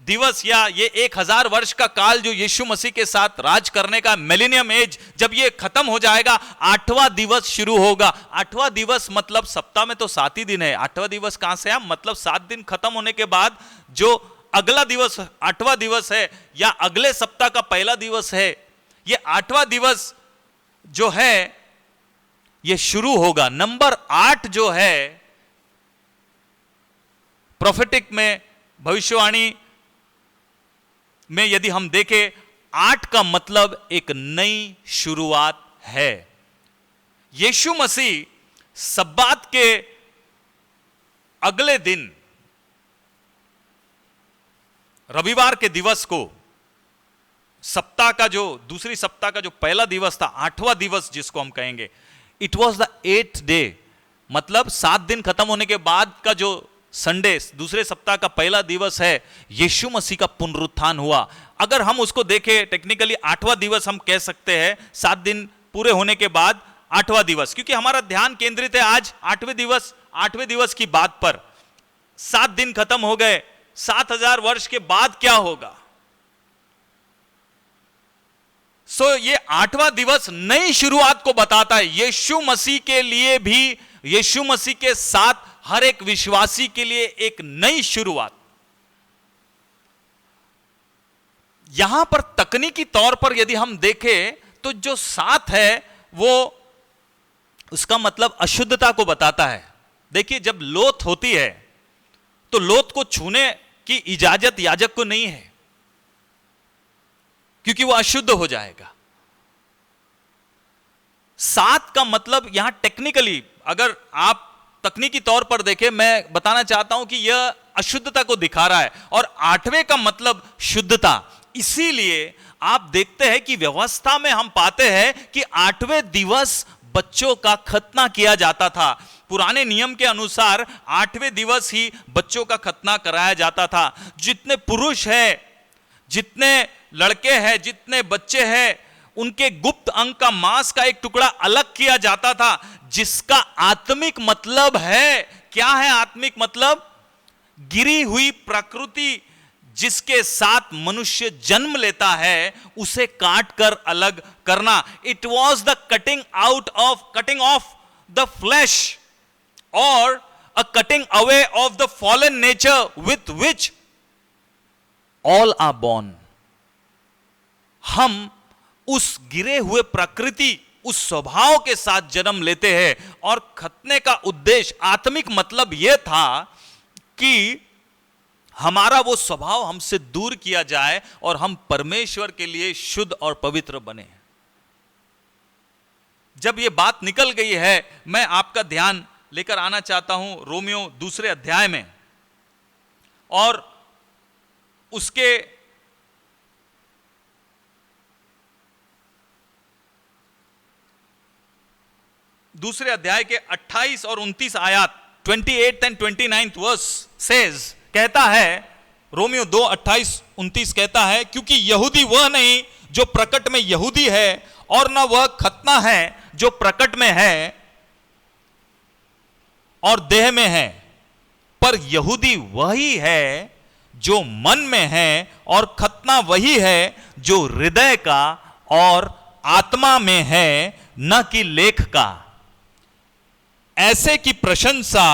Speaker 4: दिवस या ये 1000 वर्ष का काल जो यीशु मसीह के साथ राज करने का मिलेनियम एज, जब ये खत्म हो जाएगा, 8वां दिवस शुरू होगा। 8वां दिवस मतलब सप्ताह में तो 7 ही दिन है। 8वां दिवस कहां से है? मतलब 7 दिन खत्म होने के बाद जो अगला दिवस 8वां दिवस है या अगले सप्ताह का पहला दिवस है, ये 8वां दिवस जो है ये शुरू होगा। नंबर 8 जो है प्रोफेटिक में, भविष्यवाणी में यदि हम देखें, 8 का मतलब एक नई शुरुआत है। यीशु मसीह सब्बात के अगले दिन रविवार के दिवस को, सप्ताह का जो दूसरी सप्ताह का जो पहला दिवस था, 8वां दिवस जिसको हम कहेंगे, it was the 8th day, मतलब 7 दिन खत्म होने के बाद का जो संडे, दूसरे सप्ताह का पहला दिवस है, यीशु मसीह का पुनरुत्थान हुआ। अगर हम उसको देखें टेक्निकली 8वां दिवस हम कह सकते हैं, 7 दिन पूरे होने के बाद 8वां दिवस, क्योंकि हमारा ध्यान केंद्रित है आज 8वें दिवस की बात पर। 7 दिन खत्म हो गए, 7000 वर्ष के बाद क्या होगा? ये 8वां दिवस नई शुरुआत को बताता है। यीशु मसीह के लिए भी, यीशु मसीह के साथ हर एक विश्वासी के लिए एक नई शुरुआत। यहां पर तकनीकी तौर पर यदि हम देखें तो जो 7 है वो उसका मतलब अशुद्धता को बताता है। देखिए, जब लोथ होती है तो लोथ को छूने की इजाजत याजक को नहीं है, क्योंकि वो अशुद्ध हो जाएगा। 7 का मतलब यहां टेक्निकली, अगर आप तकनीकी तौर पर देखें, मैं बताना चाहता हूं कि यह अशुद्धता को दिखा रहा है, और 8वें का मतलब शुद्धता। इसीलिए आप देखते हैं कि व्यवस्था में हम पाते हैं कि 8वें दिवस बच्चों का खतना किया जाता था। पुराने नियम के अनुसार 8वें दिवस ही बच्चों का खतना कराया जाता था। जितने पुरुष हैं, जितने लड़के हैं, जितने बच्चे हैं, उनके गुप्त अंग का मांस का एक टुकड़ा अलग किया जाता था, जिसका आत्मिक मतलब है, क्या है आत्मिक मतलब? गिरी हुई प्रकृति जिसके साथ मनुष्य जन्म लेता है, उसे काट कर अलग करना। It was the cutting of the flesh और a cutting away of the fallen nature with which all are born. हम उस गिरे हुए प्रकृति, उस स्वभाव के साथ जन्म लेते हैं, और खतने का उद्देश्य, आत्मिक मतलब यह था कि हमारा वो स्वभाव हमसे दूर किया जाए और हम परमेश्वर के लिए शुद्ध और पवित्र बने। जब ये बात निकल गई है, मैं आपका ध्यान लेकर आना चाहता हूं रोमियो 2 अध्याय में, और उसके 2 अध्याय के 28 और 29 आयत, 28th and 29th verse says, कहता है, रोमियो 2:28-29 कहता है, क्योंकि यहूदी वह नहीं जो प्रकट में यहूदी है, और न वह खतना है जो प्रकट में है और देह में है, पर यहूदी वही है जो मन में है, और खतना वही है जो हृदय का और आत्मा में है, न कि लेख का। ऐसे की प्रशंसा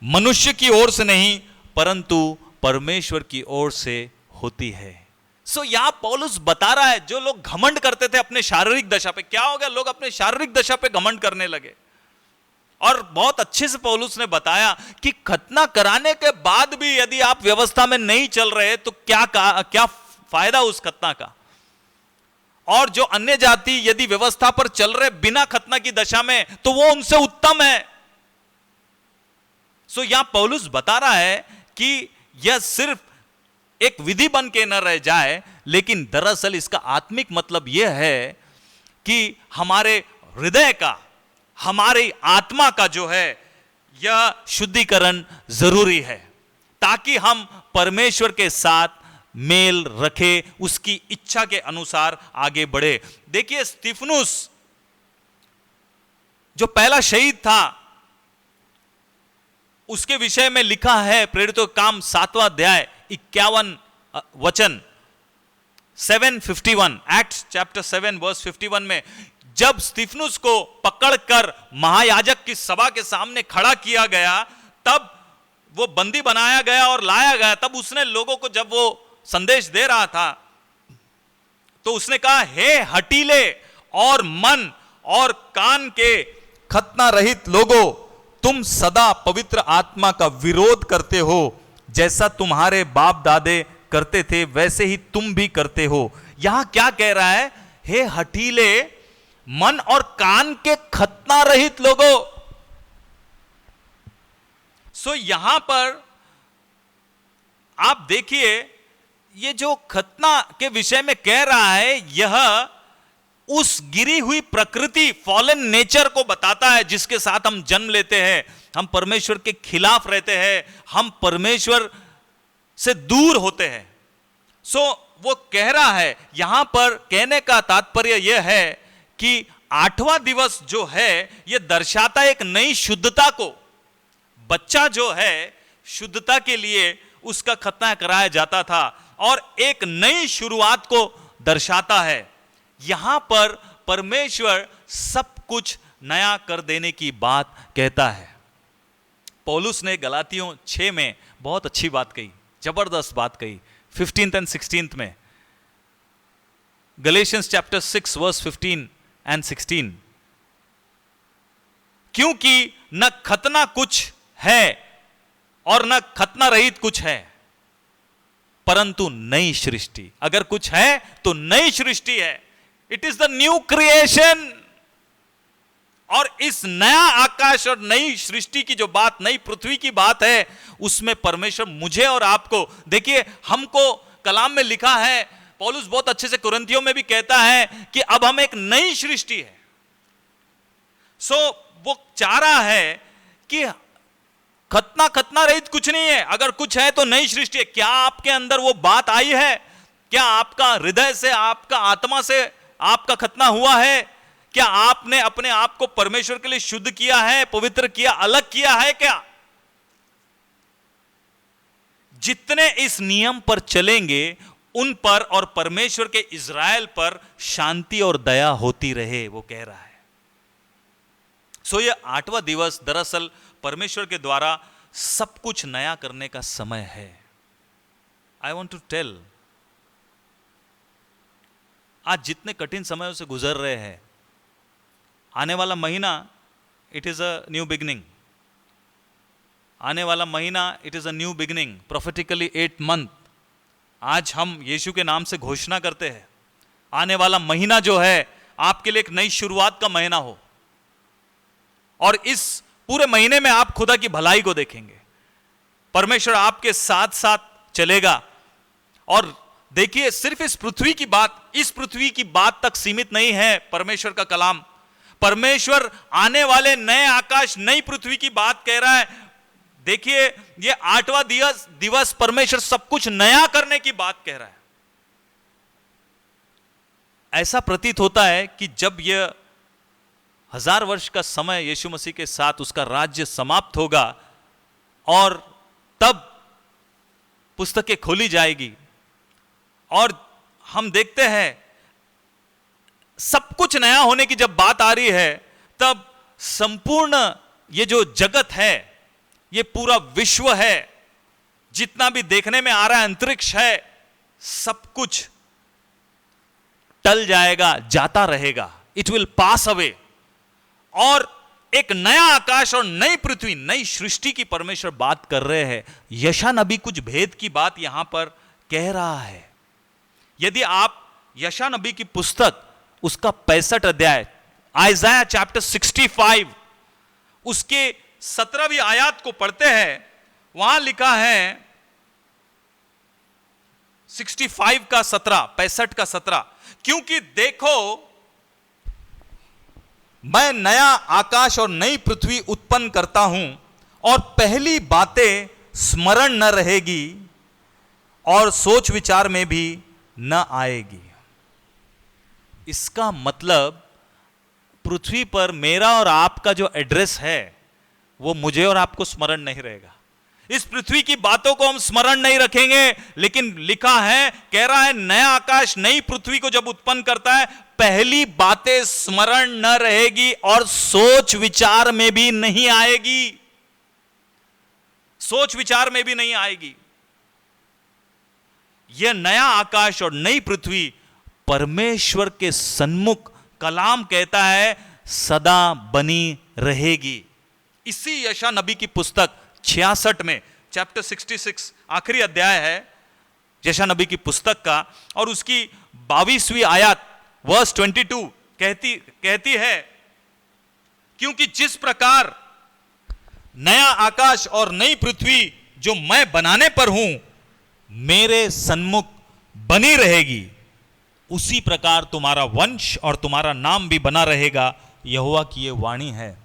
Speaker 4: मनुष्य की ओर से नहीं परंतु परमेश्वर की ओर से होती है। सो यहां पौलुस बता रहा है, जो लोग घमंड करते थे अपने शारीरिक दशा पे, क्या हो गया, लोग अपने शारीरिक दशा पे घमंड करने लगे। और बहुत अच्छे से पौलुस ने बताया कि खतना कराने के बाद भी यदि आप व्यवस्था में नहीं चल रहे तो क्या फायदा उस खतना का। और जो अन्य जाति यदि व्यवस्था पर चल रहे बिना खतना की दशा में, तो वो उनसे उत्तम है। सो यहां पौलुस बता रहा है कि यह सिर्फ एक विधि बन के न रह जाए, लेकिन दरअसल इसका आत्मिक मतलब यह है कि हमारे हृदय का, हमारी आत्मा का जो है यह शुद्धिकरण जरूरी है, ताकि हम परमेश्वर के साथ मेल रखे, उसकी इच्छा के अनुसार आगे बढ़े। देखिए स्तिफनुस जो पहला शहीद था, उसके विषय में लिखा है प्रेरितों के काम 7वां अध्याय 51 वचन 7:51, एक्ट्स चैप्टर 7 वर्स 51 में, जब स्तिफनुस को पकड़कर महायाजक की सभा के सामने खड़ा किया गया, तब वो बंदी बनाया गया और लाया गया। तब उसने लोगों को, जब वो संदेश दे रहा था, तो उसने कहा, हे हठीले और मन और कान के खतना रहित लोगों, तुम सदा पवित्र आत्मा का विरोध करते हो, जैसा तुम्हारे बाप दादे करते थे वैसे ही तुम भी करते हो। यहां क्या कह रहा है, हे हठीले मन और कान के खतना रहित लोगों। सो यहां पर आप देखिए, ये जो खतना के विषय में कह रहा है, यह उस गिरी हुई प्रकृति, फॉलन नेचर को बताता है जिसके साथ हम जन्म लेते हैं। हम परमेश्वर के खिलाफ रहते हैं, हम परमेश्वर से दूर होते हैं। सो वो कह रहा है, यहां पर कहने का तात्पर्य यह है कि 8वां दिवस जो है यह दर्शाता एक नई शुद्धता को। बच्चा जो है शुद्धता के लिए उसका खतना कराया जाता था और एक नई शुरुआत को दर्शाता है। यहां पर परमेश्वर सब कुछ नया कर देने की बात कहता है। पौलुस ने गलातियों 6 में बहुत अच्छी बात कही, जबरदस्त बात कही, 15th and 16th में। गलेशियंस चैप्टर 6 वर्स 15 and 16, क्योंकि न खतना कुछ है और न खतना रहित कुछ है, परंतु नई सृष्टि। अगर कुछ है तो नई सृष्टि है, it is the new creation. और इस नया आकाश और नई सृष्टि की जो बात, नई पृथ्वी की बात है, उसमें परमेश्वर मुझे और आपको, देखिए हमको कलाम में लिखा है, पौलुस बहुत अच्छे से कुरिन्थियों में भी कहता है कि अब हम एक नई सृष्टि है। सो वो चाह रहा है कि खतना रहित कुछ नहीं है, अगर कुछ है तो नई सृष्टि है। क्या आपके अंदर वो बात आई है? क्या आपका हृदय से, आपका आत्मा से आपका खतना हुआ है? क्या आपने अपने आप को परमेश्वर के लिए शुद्ध किया है, पवित्र किया, अलग किया है? क्या जितने इस नियम पर चलेंगे उन पर और परमेश्वर के इज़राइल पर शांति और दया होती रहे, वो कह रहा है। सो ये 8वां दिवस दरअसल परमेश्वर के द्वारा सब कुछ नया करने का समय है। आई वॉन्ट टू टेल, आज जितने कठिन समयों से गुजर रहे हैं, आने वाला महीना it is a new beginning. आने वाला महीना it is a new beginning, prophetically 8 month. आज हम यीशु के नाम से घोषणा करते हैं, आने वाला महीना जो है आपके लिए एक नई शुरुआत का महीना हो, और इस पूरे महीने में आप खुदा की भलाई को देखेंगे। परमेश्वर आपके साथ साथ चलेगा। और देखिए, सिर्फ इस पृथ्वी की बात, इस पृथ्वी की बात तक सीमित नहीं है परमेश्वर का कलाम। परमेश्वर आने वाले नए आकाश, नई पृथ्वी की बात कह रहा है। देखिए, ये 8वां दिवस परमेश्वर सब कुछ नया करने की बात कह रहा है। ऐसा प्रतीत होता है कि जब यह 1000 वर्ष का समय यीशु मसीह के साथ उसका राज्य समाप्त होगा और तब पुस्तकें खोली जाएगी और हम देखते हैं सब कुछ नया होने की जब बात आ रही है, तब संपूर्ण ये जो जगत है, ये पूरा विश्व है, जितना भी देखने में आ रहा है, अंतरिक्ष है, सब कुछ टल जाएगा, जाता रहेगा, इट विल पास अवे। और एक नया आकाश और नई पृथ्वी, नई सृष्टि की परमेश्वर बात कर रहे हैं। यशा नबी कुछ भेद की बात यहां पर कह रहा है। यदि आप यशा नबी की पुस्तक उसका 65 अध्याय, आइज़ाया चैप्टर 65, उसके 17वीं आयत को पढ़ते हैं, वहां लिखा है 65 का 17, 65 का 17, क्योंकि देखो मैं नया आकाश और नई पृथ्वी उत्पन्न करता हूं और पहली बातें स्मरण न रहेगी और सोच विचार में भी न आएगी। इसका मतलब पृथ्वी पर मेरा और आपका जो एड्रेस है वो मुझे और आपको स्मरण नहीं रहेगा। इस पृथ्वी की बातों को हम स्मरण नहीं रखेंगे, लेकिन लिखा है, कह रहा है, नया आकाश नई पृथ्वी को जब उत्पन्न करता है, पहली बातें स्मरण न रहेगी और सोच विचार में भी नहीं आएगी। सोच विचार में भी नहीं आएगी। यह नया आकाश और नई पृथ्वी परमेश्वर के सन्मुख, कलाम कहता है, सदा बनी रहेगी। इसी यशा नबी की पुस्तक 66 में, चैप्टर 66, आखिरी अध्याय है यशा नबी की पुस्तक का, और उसकी 22वीं आयत वर्स 22 कहती है, क्योंकि जिस प्रकार नया आकाश और नई पृथ्वी जो मैं बनाने पर हूं मेरे सन्मुख बनी रहेगी, उसी प्रकार तुम्हारा वंश और तुम्हारा नाम भी बना रहेगा, यहोवा की ये वाणी है।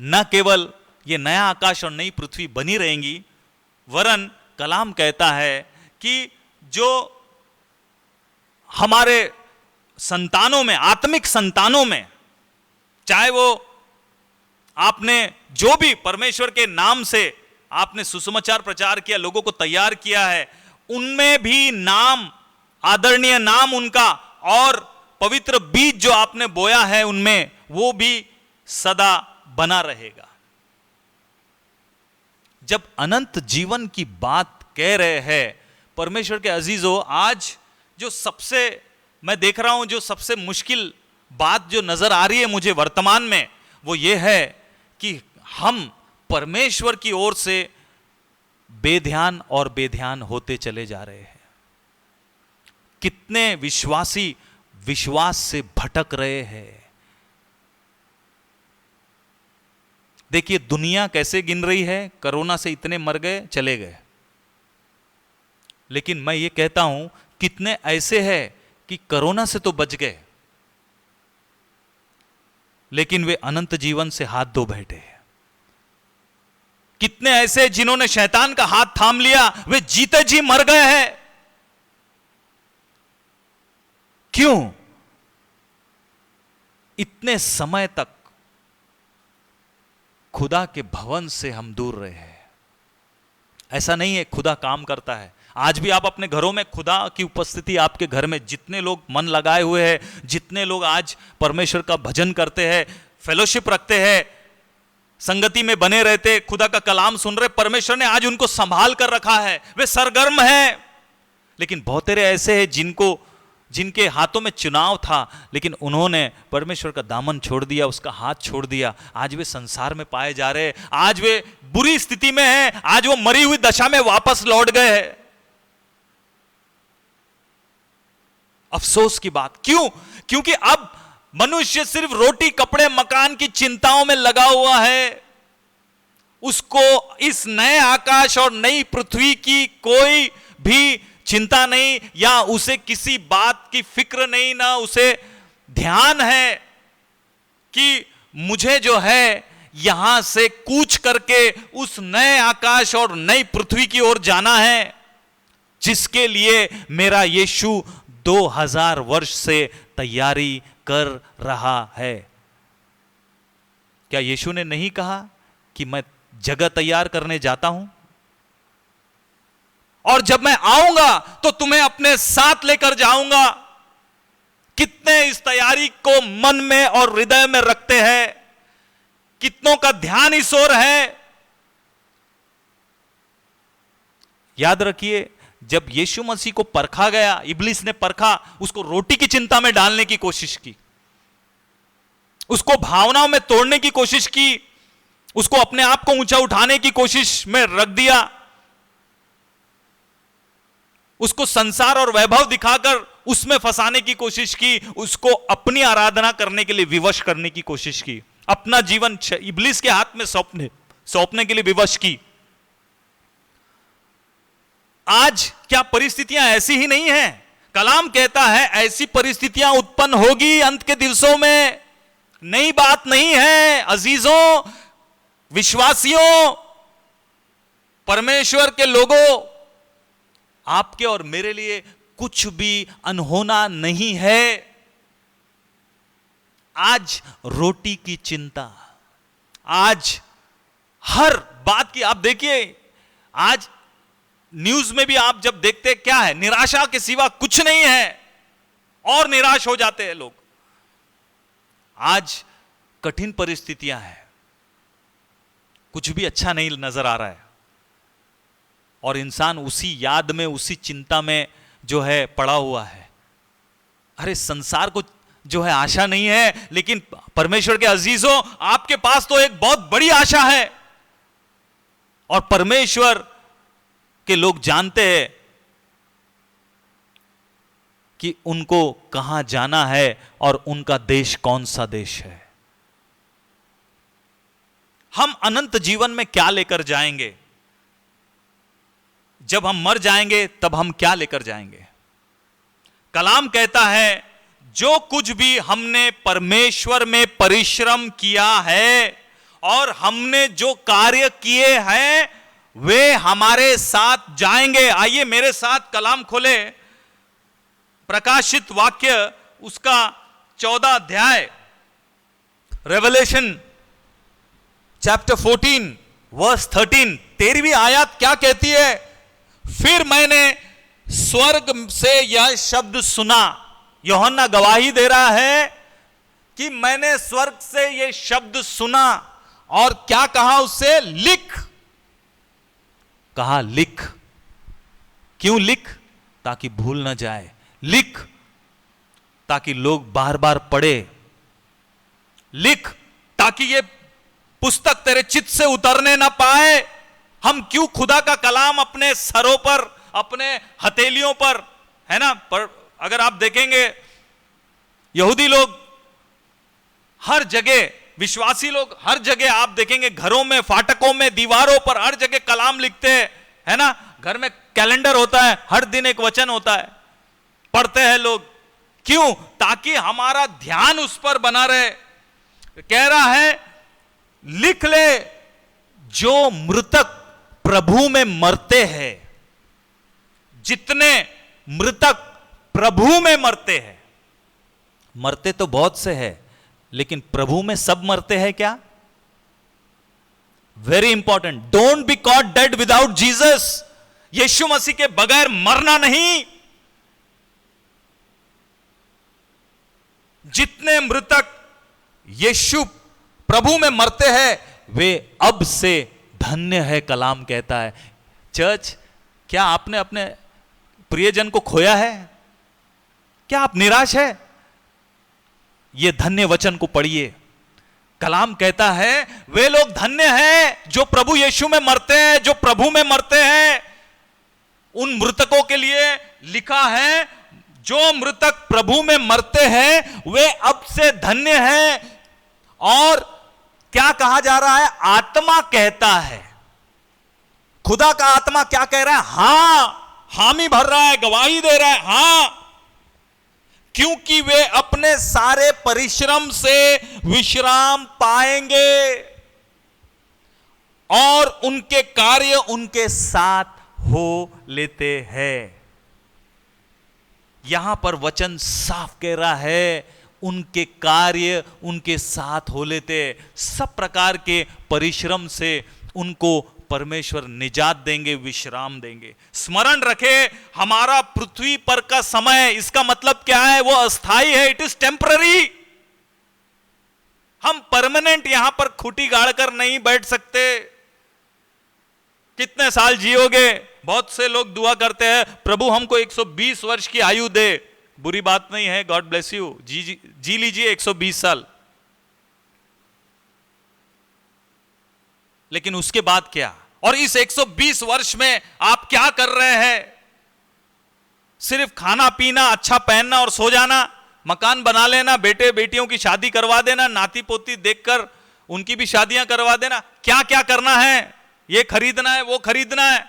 Speaker 4: न केवल ये नया आकाश और नई पृथ्वी बनी रहेंगी, वरन कलाम कहता है कि जो हमारे संतानों में, आत्मिक संतानों में, चाहे वो आपने जो भी परमेश्वर के नाम से आपने सुसमाचार प्रचार किया, लोगों को तैयार किया है, उनमें भी नाम, आदरणीय नाम उनका, और पवित्र बीज जो आपने बोया है उनमें, वो भी सदा बना रहेगा। जब अनंत जीवन की बात कह रहे हैं परमेश्वर के अजीजों, आज जो सबसे मैं देख रहा हूं, जो सबसे मुश्किल बात जो नजर आ रही है मुझे वर्तमान में, वो ये है कि हम परमेश्वर की ओर से बेध्यान और बेध्यान होते चले जा रहे हैं। कितने विश्वासी विश्वास से भटक रहे हैं। देखिए दुनिया कैसे गिन रही है, कोरोना से इतने मर गए, चले गए, लेकिन मैं ये कहता हूं कितने ऐसे हैं कि कोरोना से तो बच गए, लेकिन वे अनंत जीवन से हाथ धो बैठे हैं। कितने ऐसे जिन्होंने शैतान का हाथ थाम लिया, वे जीते जी मर गए हैं। क्यों? इतने समय तक खुदा के भवन से हम दूर रहे हैं। ऐसा नहीं है, खुदा काम करता है। आज भी आप अपने घरों में खुदा की उपस्थिति, आपके घर में जितने लोग मन लगाए हुए हैं, जितने लोग आज परमेश्वर का भजन करते हैं, फेलोशिप रखते हैं, संगति में बने रहते, खुदा का कलाम सुन रहे, परमेश्वर ने आज उनको संभाल कर रखा है, वे सरगर्म हैं। लेकिन बहुत तेरे ऐसे हैं जिनके हाथों में चुनाव था, लेकिन उन्होंने परमेश्वर का दामन छोड़ दिया, उसका हाथ छोड़ दिया। आज वे संसार में पाए जा रहे हैं, आज वे बुरी स्थिति में हैं, आज वो मरी हुई दशा में वापस लौट गए हैं। अफसोस की बात। क्यों? क्योंकि अब मनुष्य सिर्फ रोटी, कपड़े, मकान की चिंताओं में लगा हुआ है। उसको इस नए आकाश और नई पृथ्वी की कोई भी चिंता नहीं, या उसे किसी बात की फिक्र नहीं, ना उसे ध्यान है कि मुझे जो है यहां से कूच करके उस नए आकाश और नई पृथ्वी की ओर जाना है, जिसके लिए मेरा यीशु 2000 वर्ष से तैयारी कर रहा है। क्या यीशु ने नहीं कहा कि मैं जगह तैयार करने जाता हूं और जब मैं आऊंगा तो तुम्हें अपने साथ लेकर जाऊंगा? कितने इस तैयारी को मन में और हृदय में रखते हैं? कितनों का ध्यान इस ओर है। याद रखिए, जब यीशु मसीह को परखा गया, इब्लिस ने परखा, उसको रोटी की चिंता में डालने की कोशिश की, उसको भावनाओं में तोड़ने की कोशिश की, उसको अपने आप को ऊंचा उठाने की कोशिश में रख दिया, उसको संसार और वैभव दिखाकर उसमें फंसाने की कोशिश की, उसको अपनी आराधना करने के लिए विवश करने की कोशिश की, अपना जीवन इब्लिस के हाथ में सौंपने के लिए विवश की। आज क्या परिस्थितियां ऐसी ही नहीं हैं? कलाम कहता है ऐसी परिस्थितियां उत्पन्न होगी अंत के दिवसों में। नई बात नहीं है अजीजों, विश्वासियों, परमेश्वर के लोगों, आपके और मेरे लिए कुछ भी अनहोना नहीं है। आज रोटी की चिंता, आज हर बात की, आप देखिए आज न्यूज में भी आप जब देखते क्या है, निराशा के सिवा कुछ नहीं है, और निराश हो जाते हैं लोग। आज कठिन परिस्थितियां हैं, कुछ भी अच्छा नहीं नजर आ रहा है, और इंसान उसी याद में, उसी चिंता में जो है पड़ा हुआ है। अरे संसार को जो है आशा नहीं है, लेकिन परमेश्वर के अजीजों, आपके पास तो एक बहुत बड़ी आशा है। और परमेश्वर के लोग जानते हैं कि उनको कहां जाना है और उनका देश कौन सा देश है। हम अनंत जीवन में क्या लेकर जाएंगे? जब हम मर जाएंगे तब हम क्या लेकर जाएंगे? कलाम कहता है जो कुछ भी हमने परमेश्वर में परिश्रम किया है और हमने जो कार्य किए हैं वे हमारे साथ जाएंगे। आइए मेरे साथ कलाम खोले, प्रकाशित वाक्य उसका 14 अध्याय, रेवलेशन चैप्टर 14 वर्स 13, 13वीं आयत क्या कहती है? फिर मैंने स्वर्ग से यह शब्द सुना। यूहन्ना गवाही दे रहा है कि मैंने स्वर्ग से यह शब्द सुना, और क्या कहा उससे? लिख। कहा लिख। क्यों लिख? ताकि भूल ना जाए। लिख ताकि लोग बार बार पढ़े। लिख ताकि ये पुस्तक तेरे चित्त से उतरने ना पाए। हम क्यों खुदा का कलाम अपने सरों पर, अपने हथेलियों पर, है ना, पर अगर आप देखेंगे यहूदी लोग हर जगह, विश्वासी लोग हर जगह आप देखेंगे, घरों में, फाटकों में, दीवारों पर हर जगह कलाम लिखते हैं, है ना। घर में कैलेंडर होता है, हर दिन एक वचन होता है, पढ़ते हैं लोग। क्यों? ताकि हमारा ध्यान उस पर बना रहे। कह रहा है लिख ले, जो मृतक प्रभु में मरते हैं। जितने मृतक प्रभु में मरते हैं, मरते तो बहुत से हैं, लेकिन प्रभु में सब मरते हैं क्या? Very important. Don't be caught dead without Jesus. Yeshu Masih के बगैर मरना नहीं। जितने मृतक यीशु प्रभु में मरते हैं वे अब से धन्य है, कलाम कहता है। चर्च, क्या आपने अपने प्रियजन को खोया है? क्या आप निराश है? ये धन्य वचन को पढ़िए। कलाम कहता है वे लोग धन्य हैं जो प्रभु यीशु में मरते हैं, जो प्रभु में मरते हैं। उन मृतकों के लिए लिखा है जो मृतक प्रभु में मरते हैं वे अब से धन्य हैं। और क्या कहा जा रहा है? आत्मा कहता है, खुदा का आत्मा क्या कह रहा है? हां, हामी भर रहा है, गवाही दे रहा है, हां, क्योंकि वे अपने सारे परिश्रम से विश्राम पाएंगे और उनके कार्य उनके साथ हो लेते हैं। यहां पर वचन साफ कह रहा है उनके कार्य उनके साथ हो लेते। सब प्रकार के परिश्रम से उनको परमेश्वर निजात देंगे, विश्राम देंगे। स्मरण रखे, हमारा पृथ्वी पर का समय, इसका मतलब क्या है? वो अस्थाई है, इट इज टेम्पररी। हम परमानेंट यहां पर खूंटी गाड़कर नहीं बैठ सकते। कितने साल जियोगे? बहुत से लोग दुआ करते हैं, प्रभु हमको 120 वर्ष की आयु दे। बुरी बात नहीं है, गॉड ब्लेस यू, जी लीजिए 120 साल। लेकिन उसके बाद क्या? और इस 120 वर्ष में आप क्या कर रहे हैं? सिर्फ खाना पीना, अच्छा पहनना और सो जाना, मकान बना लेना, बेटे बेटियों की शादी करवा देना, नाती पोती देखकर उनकी भी शादियां करवा देना। क्या क्या करना है? ये खरीदना है, वो खरीदना है।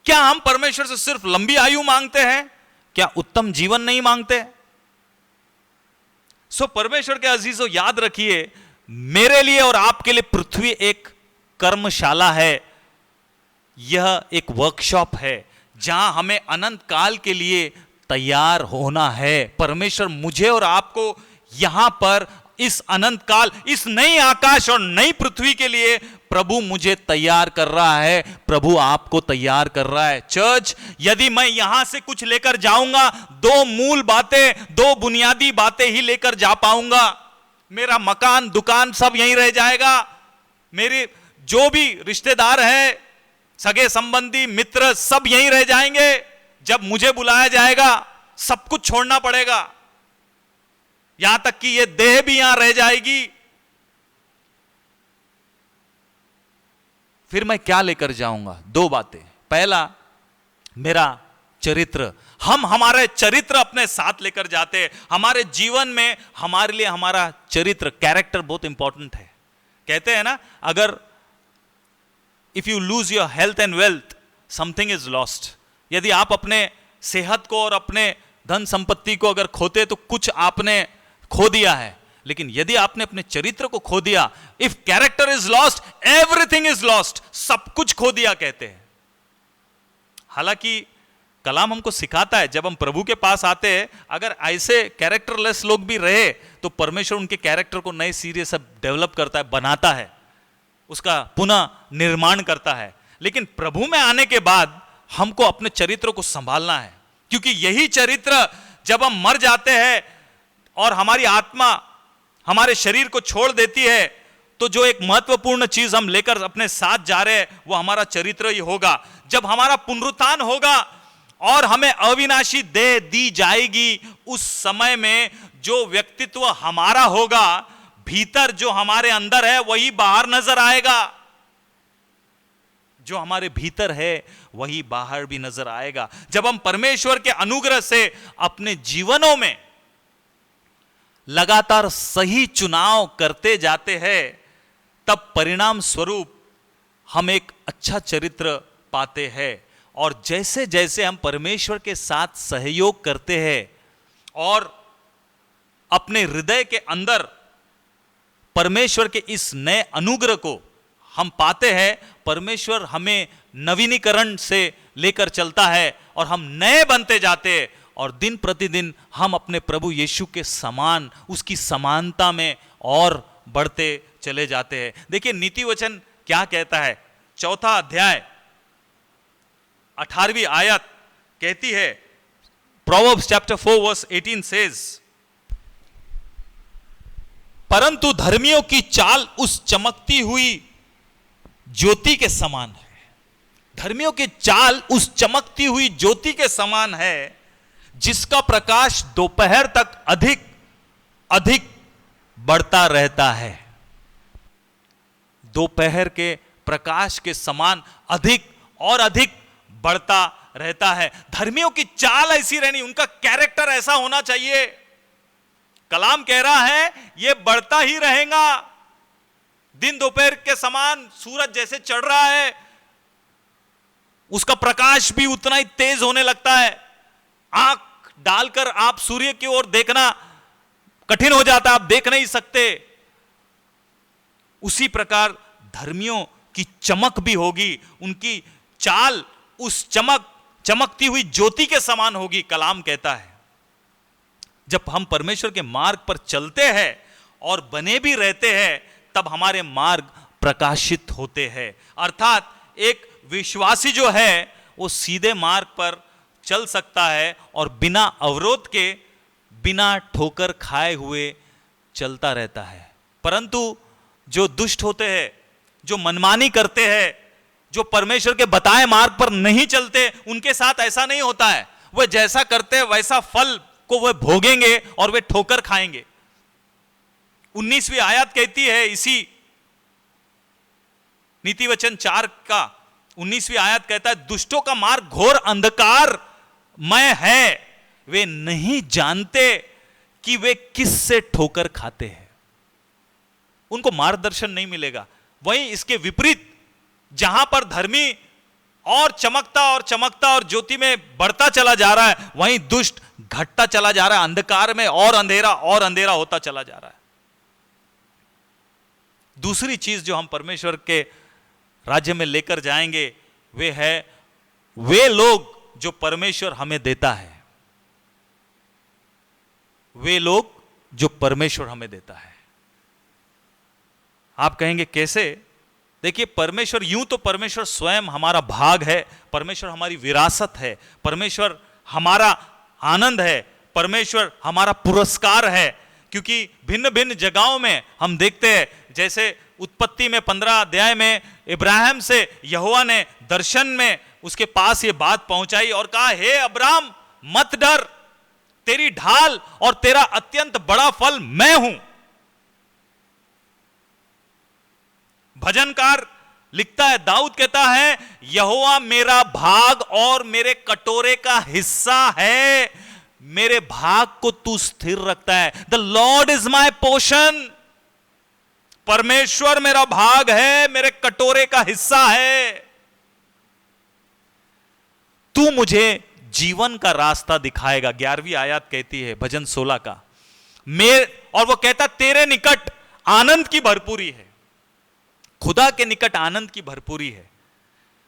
Speaker 4: क्या हम परमेश्वर से सिर्फ लंबी आयु मांगते हैं? क्या उत्तम जीवन नहीं मांगते? सो परमेश्वर के अजीजों, याद रखिए, मेरे लिए और आपके लिए पृथ्वी एक कर्मशाला है। यह एक वर्कशॉप है जहां हमें अनंत काल के लिए तैयार होना है। परमेश्वर मुझे और आपको यहां पर इस अनंत काल, इस नई आकाश और नई पृथ्वी के लिए प्रभु मुझे तैयार कर रहा है, प्रभु आपको तैयार कर रहा है। चर्च, यदि मैं यहां से कुछ लेकर जाऊंगा, दो मूल बातें, दो बुनियादी बातें ही लेकर जा पाऊंगा। मेरा मकान, दुकान सब यहीं रह जाएगा। मेरे जो भी रिश्तेदार हैं, सगे संबंधी, मित्र, सब यहीं रह जाएंगे। जब मुझे बुलाया जाएगा, सब कुछ छोड़ना पड़ेगा, यहां तक कि यह देह भी यहां रह जाएगी। फिर मैं क्या लेकर जाऊंगा? दो बातें। पहला, मेरा चरित्र। हम हमारे चरित्र अपने साथ लेकर जाते हैं। हमारे जीवन में हमारे लिए हमारा चरित्र, कैरेक्टर बहुत इंपॉर्टेंट है। कहते हैं ना, अगर if you lose your health and wealth, something is lost. यदि आप अपने सेहत को और अपने धन संपत्ति को अगर खोते तो कुछ आपने खो दिया है। लेकिन यदि आपने अपने चरित्र को खो दिया, if character is lost, everything is lost, सब कुछ खो दिया कहते हैं। हालांकि कलाम हमको सिखाता है, जब हम प्रभु के पास आते हैं, अगर ऐसे कैरेक्टरलेस लोग भी रहे तो परमेश्वर उनके कैरेक्टर को नए सिरे से डेवलप करता है, बनाता है, उसका पुनः निर्माण करता है। लेकिन प्रभु में आने के बाद हमको अपने चरित्र को संभालना है, क्योंकि यही चरित्र जब हम मर जाते हैं और हमारी आत्मा हमारे शरीर को छोड़ देती है, तो जो एक महत्वपूर्ण चीज हम लेकर अपने साथ जा रहे हैं वो हमारा चरित्र ही होगा। जब हमारा पुनरुत्थान होगा और हमें अविनाशी देह दी जाएगी, उस समय में जो व्यक्तित्व हमारा होगा, भीतर जो हमारे अंदर है वही बाहर नजर आएगा। जो हमारे भीतर है वही बाहर भी नजर आएगा। जब हम परमेश्वर के अनुग्रह से अपने जीवनों में लगातार सही चुनाव करते जाते हैं, तब परिणाम स्वरूप हम एक अच्छा चरित्र पाते हैं। और जैसे जैसे हम परमेश्वर के साथ सहयोग करते हैं और अपने हृदय के अंदर परमेश्वर के इस नए अनुग्रह को हम पाते हैं, परमेश्वर हमें नवीनीकरण से लेकर चलता है और हम नए बनते जाते हैं। और दिन प्रतिदिन हम अपने प्रभु यीशु के समान, उसकी समानता में और बढ़ते चले जाते हैं। देखिए नीति वचन क्या कहता है। 4 अध्याय 18वीं आयत कहती है, Proverbs chapter 4 verse 18 says, परंतु धर्मियों की चाल उस चमकती हुई ज्योति के समान है। धर्मियों की चाल उस चमकती हुई ज्योति के समान है, जिसका प्रकाश दोपहर तक अधिक अधिक बढ़ता रहता है। दोपहर के प्रकाश के समान अधिक और अधिक बढ़ता रहता है। धर्मियों की चाल ऐसी रहनी, उनका कैरेक्टर ऐसा होना चाहिए। कलाम कह रहा है यह बढ़ता ही रहेगा। दिन दोपहर के समान सूरज जैसे चढ़ रहा है, उसका प्रकाश भी उतना ही तेज होने लगता है। आंख डालकर आप सूर्य की ओर देखना कठिन हो जाता है, आप देख नहीं सकते। उसी प्रकार धर्मियों की चमक भी होगी, उनकी चाल उस चमकती हुई ज्योति के समान होगी। कलाम कहता है जब हम परमेश्वर के मार्ग पर चलते हैं और बने भी रहते हैं, तब हमारे मार्ग प्रकाशित होते हैं। अर्थात एक विश्वासी जो है वो सीधे मार्ग पर चल सकता है और बिना अवरोध के बिना ठोकर खाए हुए चलता रहता है। परंतु जो दुष्ट होते हैं, जो मनमानी करते हैं, जो परमेश्वर के बताए मार्ग पर नहीं चलते, उनके साथ ऐसा नहीं होता है। वे जैसा करते हैं वैसा फल को वे भोगेंगे और वे ठोकर खाएंगे। 19वीं आयत कहती है, इसी नीति वचन 4 का 19वीं आयत कहता है, दुष्टों का मार्ग घोर अंधकार मय है, वे नहीं जानते कि वे किस से ठोकर खाते हैं। उनको मार्गदर्शन नहीं मिलेगा। वहीं इसके विपरीत, जहां पर धर्मी और चमकता और ज्योति में बढ़ता चला जा रहा है, वहीं दुष्ट घटता चला जा रहा है, अंधकार में और अंधेरा होता चला जा रहा है। दूसरी चीज जो हम परमेश्वर के राज्य में लेकर जाएंगे, वे है वे लोग जो परमेश्वर हमें देता है। वे लोग जो परमेश्वर हमें देता है। आप कहेंगे कैसे? देखिए, परमेश्वर, यूं तो परमेश्वर स्वयं हमारा भाग है, परमेश्वर हमारी विरासत है, परमेश्वर हमारा आनंद है, परमेश्वर हमारा पुरस्कार है। क्योंकि भिन्न भिन्न जगहों में हम देखते हैं, जैसे उत्पत्ति में 15 अध्याय में इब्राहिम से यहोवा ने दर्शन में उसके पास ये बात पहुंचाई और कहा, हे अब्राम मत डर, तेरी ढाल और तेरा अत्यंत बड़ा फल मैं हूं। भजनकार लिखता है, दाऊद कहता है, यहोवा मेरा भाग और मेरे कटोरे का हिस्सा है, मेरे भाग को तू स्थिर रखता है। The Lord is my portion, परमेश्वर मेरा भाग है, मेरे कटोरे का हिस्सा है। तू मुझे जीवन का रास्ता दिखाएगा। 11वीं आयत कहती है भजन 16 का, और वो कहता, तेरे निकट आनंद की भरपूरी है। खुदा के निकट आनंद की भरपूरी है।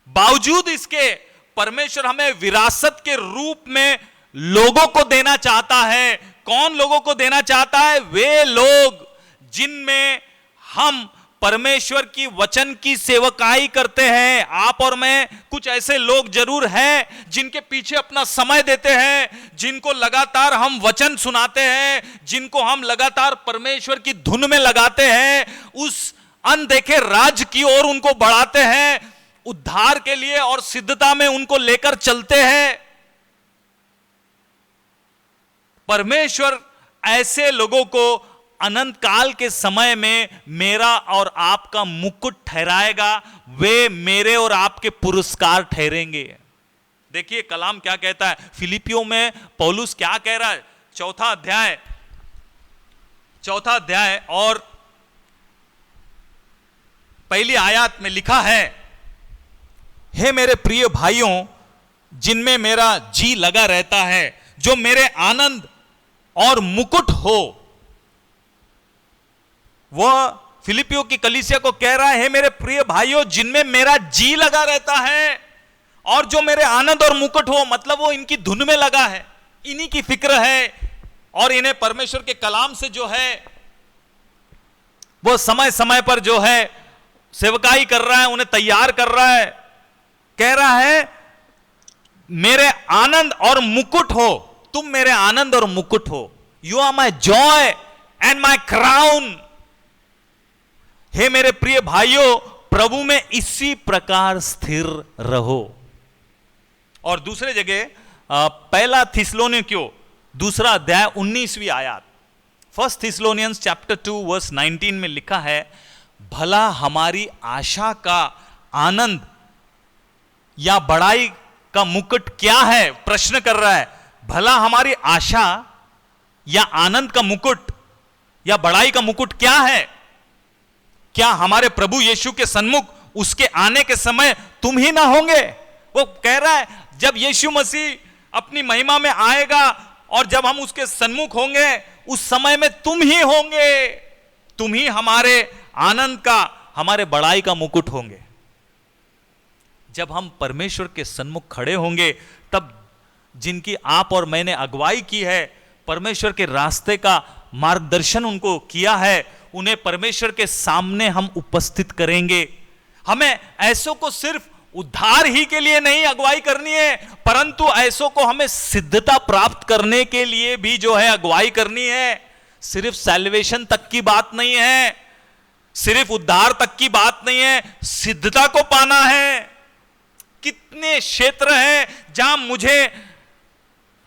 Speaker 4: बावजूद इसके परमेश्वर हमें विरासत के रूप में लोगों को देना चाहता है। कौन लोगों को देना चाहता है? वे लोग जिनमें हम परमेश्वर की वचन की सेवकाई करते हैं। आप और मैं कुछ ऐसे लोग जरूर हैं जिनके पीछे अपना समय देते हैं, जिनको लगातार हम वचन सुनाते हैं, जिनको हम लगातार परमेश्वर की धुन में लगाते हैं, उस अनदेखे राज्य की ओर उनको बढ़ाते हैं, उद्धार के लिए और सिद्धता में उनको लेकर चलते हैं। परमेश्वर ऐसे लोगों को अनंत काल के समय में मेरा और आपका मुकुट ठहराएगा। वे मेरे और आपके पुरस्कार ठहरेंगे। देखिए कलाम क्या कहता है, फिलिपियों में पौलुस क्या कह रहा है, 4 अध्याय और पहली आयत में लिखा है, हे मेरे प्रिय भाइयों, जिनमें मेरा जी लगा रहता है, जो मेरे आनंद और मुकुट हो। वह फिलिपियों की कलीसिया को कह रहा है, हे मेरे प्रिय भाइयों, जिनमें मेरा जी लगा रहता है और जो मेरे आनंद और मुकुट हो। मतलब वो इनकी धुन में लगा है, इन्हीं की फिक्र है, और इन्हें परमेश्वर के कलाम से जो है वो समय समय पर जो है सेवकाई कर रहा है, उन्हें तैयार कर रहा है। कह रहा है, मेरे आनंद और मुकुट हो, तुम मेरे आनंद और मुकुट हो। You are my joy and my crown. हे मेरे प्रिय भाइयों, प्रभु में इसी प्रकार स्थिर रहो। और दूसरे जगह पहला थिस्सलुनीकियों 2 अध्याय 19वीं आयत, 1 थिस्सलुनियंस चैप्टर 2 वर्स 19 में लिखा है, भला हमारी आशा का आनंद या बड़ाई का मुकुट क्या है? प्रश्न कर रहा है, भला हमारी आशा या आनंद का मुकुट या बड़ाई का मुकुट क्या है? क्या हमारे प्रभु यीशु के सन्मुख उसके आने के समय तुम ही ना होंगे? वो कह रहा है, जब यीशु मसीह अपनी महिमा में आएगा और जब हम उसके सन्मुख होंगे, उस समय में तुम ही होंगे, तुम ही हमारे आनंद का, हमारे बड़ाई का मुकुट होंगे। जब हम परमेश्वर के सन्मुख खड़े होंगे, तब जिनकी आप और मैंने अगुवाई की है, परमेश्वर के रास्ते का मार्गदर्शन उनको किया है, उन्हें परमेश्वर के सामने हम उपस्थित करेंगे। हमें ऐसों को सिर्फ उद्धार ही के लिए नहीं अगुवाई करनी है, परंतु ऐसों को हमें सिद्धता प्राप्त करने के लिए भी जो है अगुवाई करनी है। सिर्फ सैल्वेशन तक की बात नहीं है, सिर्फ उद्धार तक की बात नहीं है, सिद्धता को पाना है। कितने क्षेत्र हैं जहां मुझे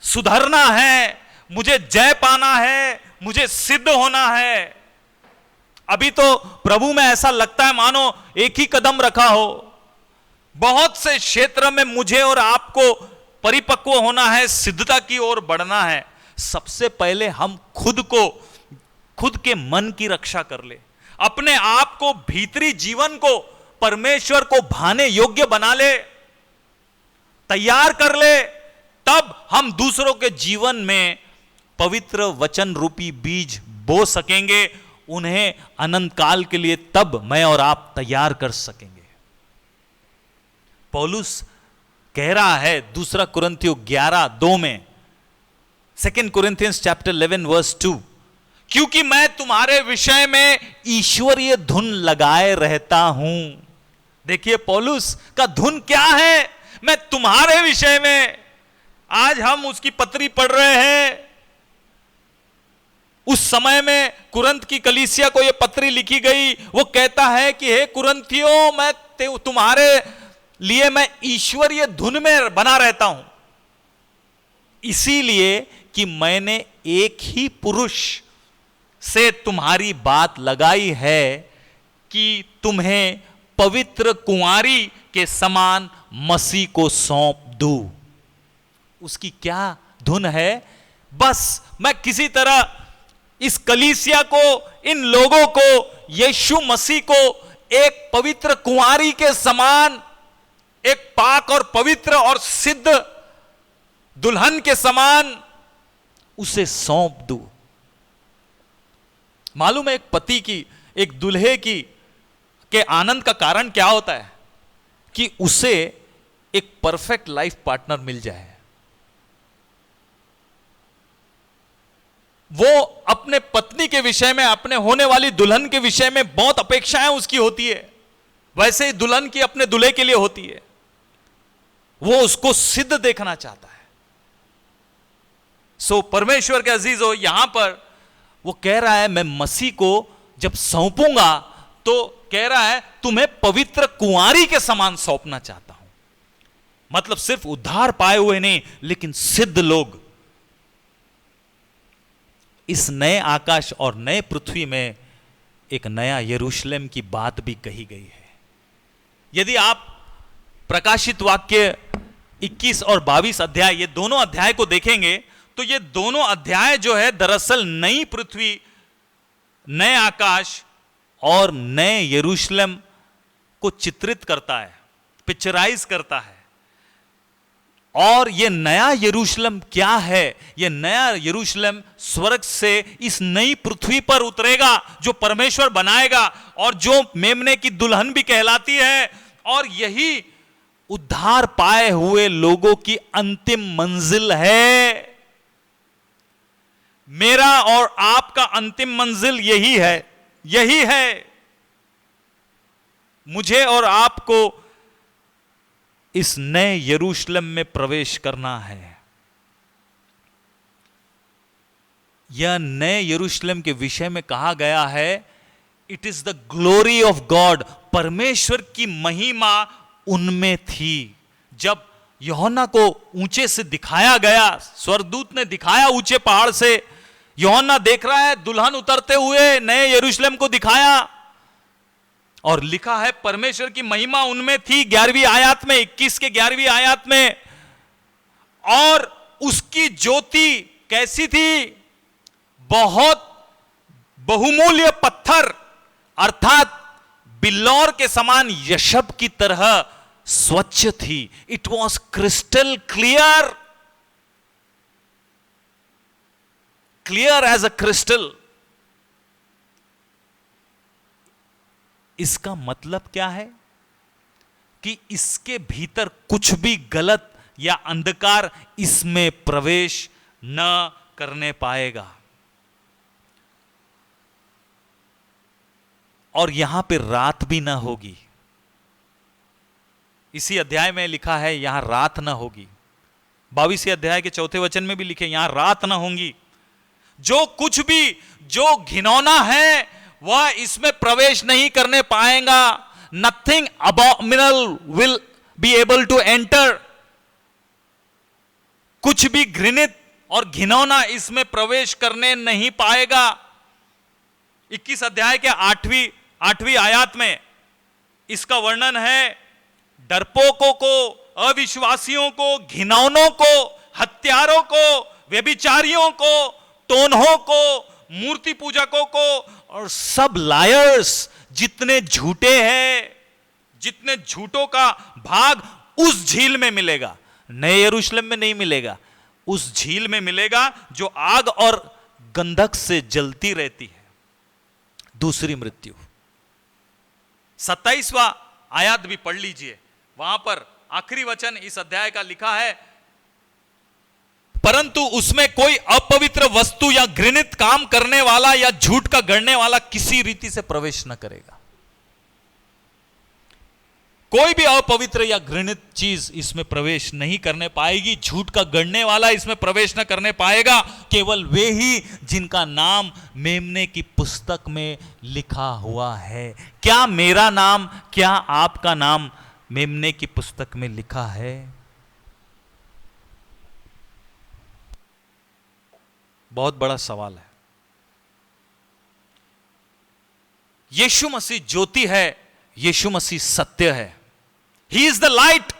Speaker 4: सुधरना है, मुझे जय पाना है, मुझे सिद्ध होना है। अभी तो प्रभु में ऐसा लगता है मानो एक ही कदम रखा हो। बहुत से क्षेत्र में मुझे और आपको परिपक्व होना है, सिद्धता की ओर बढ़ना है। सबसे पहले हम खुद के मन की रक्षा कर ले, अपने आप को, भीतरी जीवन को परमेश्वर को भाने योग्य बना ले, तैयार कर ले। तब हम दूसरों के जीवन में पवित्र वचन रूपी बीज बो सकेंगे, उन्हें अनंत काल के लिए तब मैं और आप तैयार कर सकेंगे। पौलुस कह रहा है दूसरा कुरिन्थियों 11:2 में, 2 Corinthians chapter 11 verse 2, क्योंकि मैं तुम्हारे विषय में ईश्वरीय धुन लगाए रहता हूं। देखिए पौलुस का धुन क्या है, मैं तुम्हारे विषय में। आज हम उसकी पत्री पढ़ रहे हैं। उस समय में कुरंथ की कलीसिया को यह पत्री लिखी गई। वो कहता है कि हे कुरंथियों, मैं तुम्हारे लिए मैं ईश्वरीय धुन में बना रहता हूं, इसीलिए कि मैंने एक ही पुरुष से तुम्हारी बात लगाई है कि तुम्हें पवित्र कुंवारी के समान मसीह को सौंप दूं। उसकी क्या धुन है? बस मैं किसी तरह इस कलीसिया को, इन लोगों को, यीशु मसीह को एक पवित्र कुंवारी के समान, एक पाक और पवित्र और सिद्ध दुल्हन के समान उसे सौंप दूं। मालूम है एक पति की, एक दुल्हे की के आनंद का कारण क्या होता है? कि उसे एक परफेक्ट लाइफ पार्टनर मिल जाए। वो अपने पत्नी के विषय में, अपने होने वाली दुल्हन के विषय में बहुत अपेक्षाएं उसकी होती है, वैसे ही दुल्हन की अपने दूल्हे के लिए होती है। वो उसको सिद्ध देखना चाहता है। सो परमेश्वर के अजीजों, यहां पर वो कह रहा है मैं मसीह को जब सौंपूंगा तो कह रहा है तुम्हें पवित्र कुंवारी के समान सौंपना चाहता हूं। मतलब सिर्फ उद्धार पाए हुए नहीं, लेकिन सिद्ध लोग। इस नए आकाश और नए पृथ्वी में एक नया यरूशलेम की बात भी कही गई है। यदि आप प्रकाशित वाक्य 21 और 22 अध्याय, ये दोनों अध्याय को देखेंगे तो ये दोनों अध्याय जो है दरअसल नई पृथ्वी, नए आकाश और नए यरूशलेम को चित्रित करता है, पिक्चराइज करता है। और ये नया यरूशलेम क्या है? ये नया यरूशलेम स्वर्ग से इस नई पृथ्वी पर उतरेगा जो परमेश्वर बनाएगा और जो मेमने की दुल्हन भी कहलाती है। और यही उद्धार पाए हुए लोगों की अंतिम मंजिल है। मेरा और आपका अंतिम मंजिल यही है, यही है। मुझे और आपको इस नए यरूशलेम में प्रवेश करना है। यह नए यरूशलेम के विषय में कहा गया है, it is the glory of God. परमेश्वर की महिमा उनमें थी। जब यूहन्ना को ऊंचे से दिखाया गया, स्वर्गदूत ने दिखाया ऊंचे पहाड़ से, यूहन्ना देख रहा है दुल्हन उतरते हुए, नए यरूशलेम को दिखाया और लिखा है परमेश्वर की महिमा उनमें थी 11वीं आयत में, 21 के 11वीं आयत में। और उसकी ज्योति कैसी थी? बहुत बहुमूल्य पत्थर अर्थात बिल्लौर के समान यशब की तरह स्वच्छ थी। It was crystal clear, clear as a crystal. इसका मतलब क्या है? कि इसके भीतर कुछ भी गलत या अंधकार इसमें प्रवेश न करने पाएगा। और यहां पे रात भी ना होगी। इसी अध्याय में लिखा है यहां रात ना होगी। 22वें अध्याय के 4 वचन में भी लिखे, यहां रात ना होंगी। जो कुछ भी जो घिनौना है वह इसमें प्रवेश नहीं करने पाएगा। Nothing abominable will be able to enter. कुछ भी घृणित और घिनौना इसमें प्रवेश करने नहीं पाएगा। 21 अध्याय के 8वीं आयत में इसका वर्णन है। डरपोकों को, अविश्वासियों को, घिनौनों को, हत्यारों को, व्यभिचारियों को, टोनहों को, मूर्ति पूजकों को और सब लायर्स, जितने झूठे हैं, जितने झूठों का भाग उस झील में मिलेगा। नए यरूशलेम में नहीं मिलेगा, उस झील में मिलेगा जो आग और गंधक से जलती रहती है। दूसरी मृत्यु। 27वां आयत भी पढ़ लीजिए, वहां पर आखिरी वचन इस अध्याय का लिखा है, परंतु उसमें कोई अपवित्र वस्तु या घृणित काम करने वाला या झूठ का गढ़ने वाला किसी रीति से प्रवेश न करेगा। कोई भी अपवित्र या घृणित चीज इसमें प्रवेश नहीं करने पाएगी। झूठ का गढ़ने वाला इसमें प्रवेश न करने पाएगा। केवल वे ही जिनका नाम मेमने की पुस्तक में लिखा हुआ है। क्या मेरा नाम, क्या आपका नाम मेमने की पुस्तक में लिखा है? बहुत बड़ा सवाल है। यीशु मसीह ज्योति है, यीशु मसीह सत्य है। He is the light,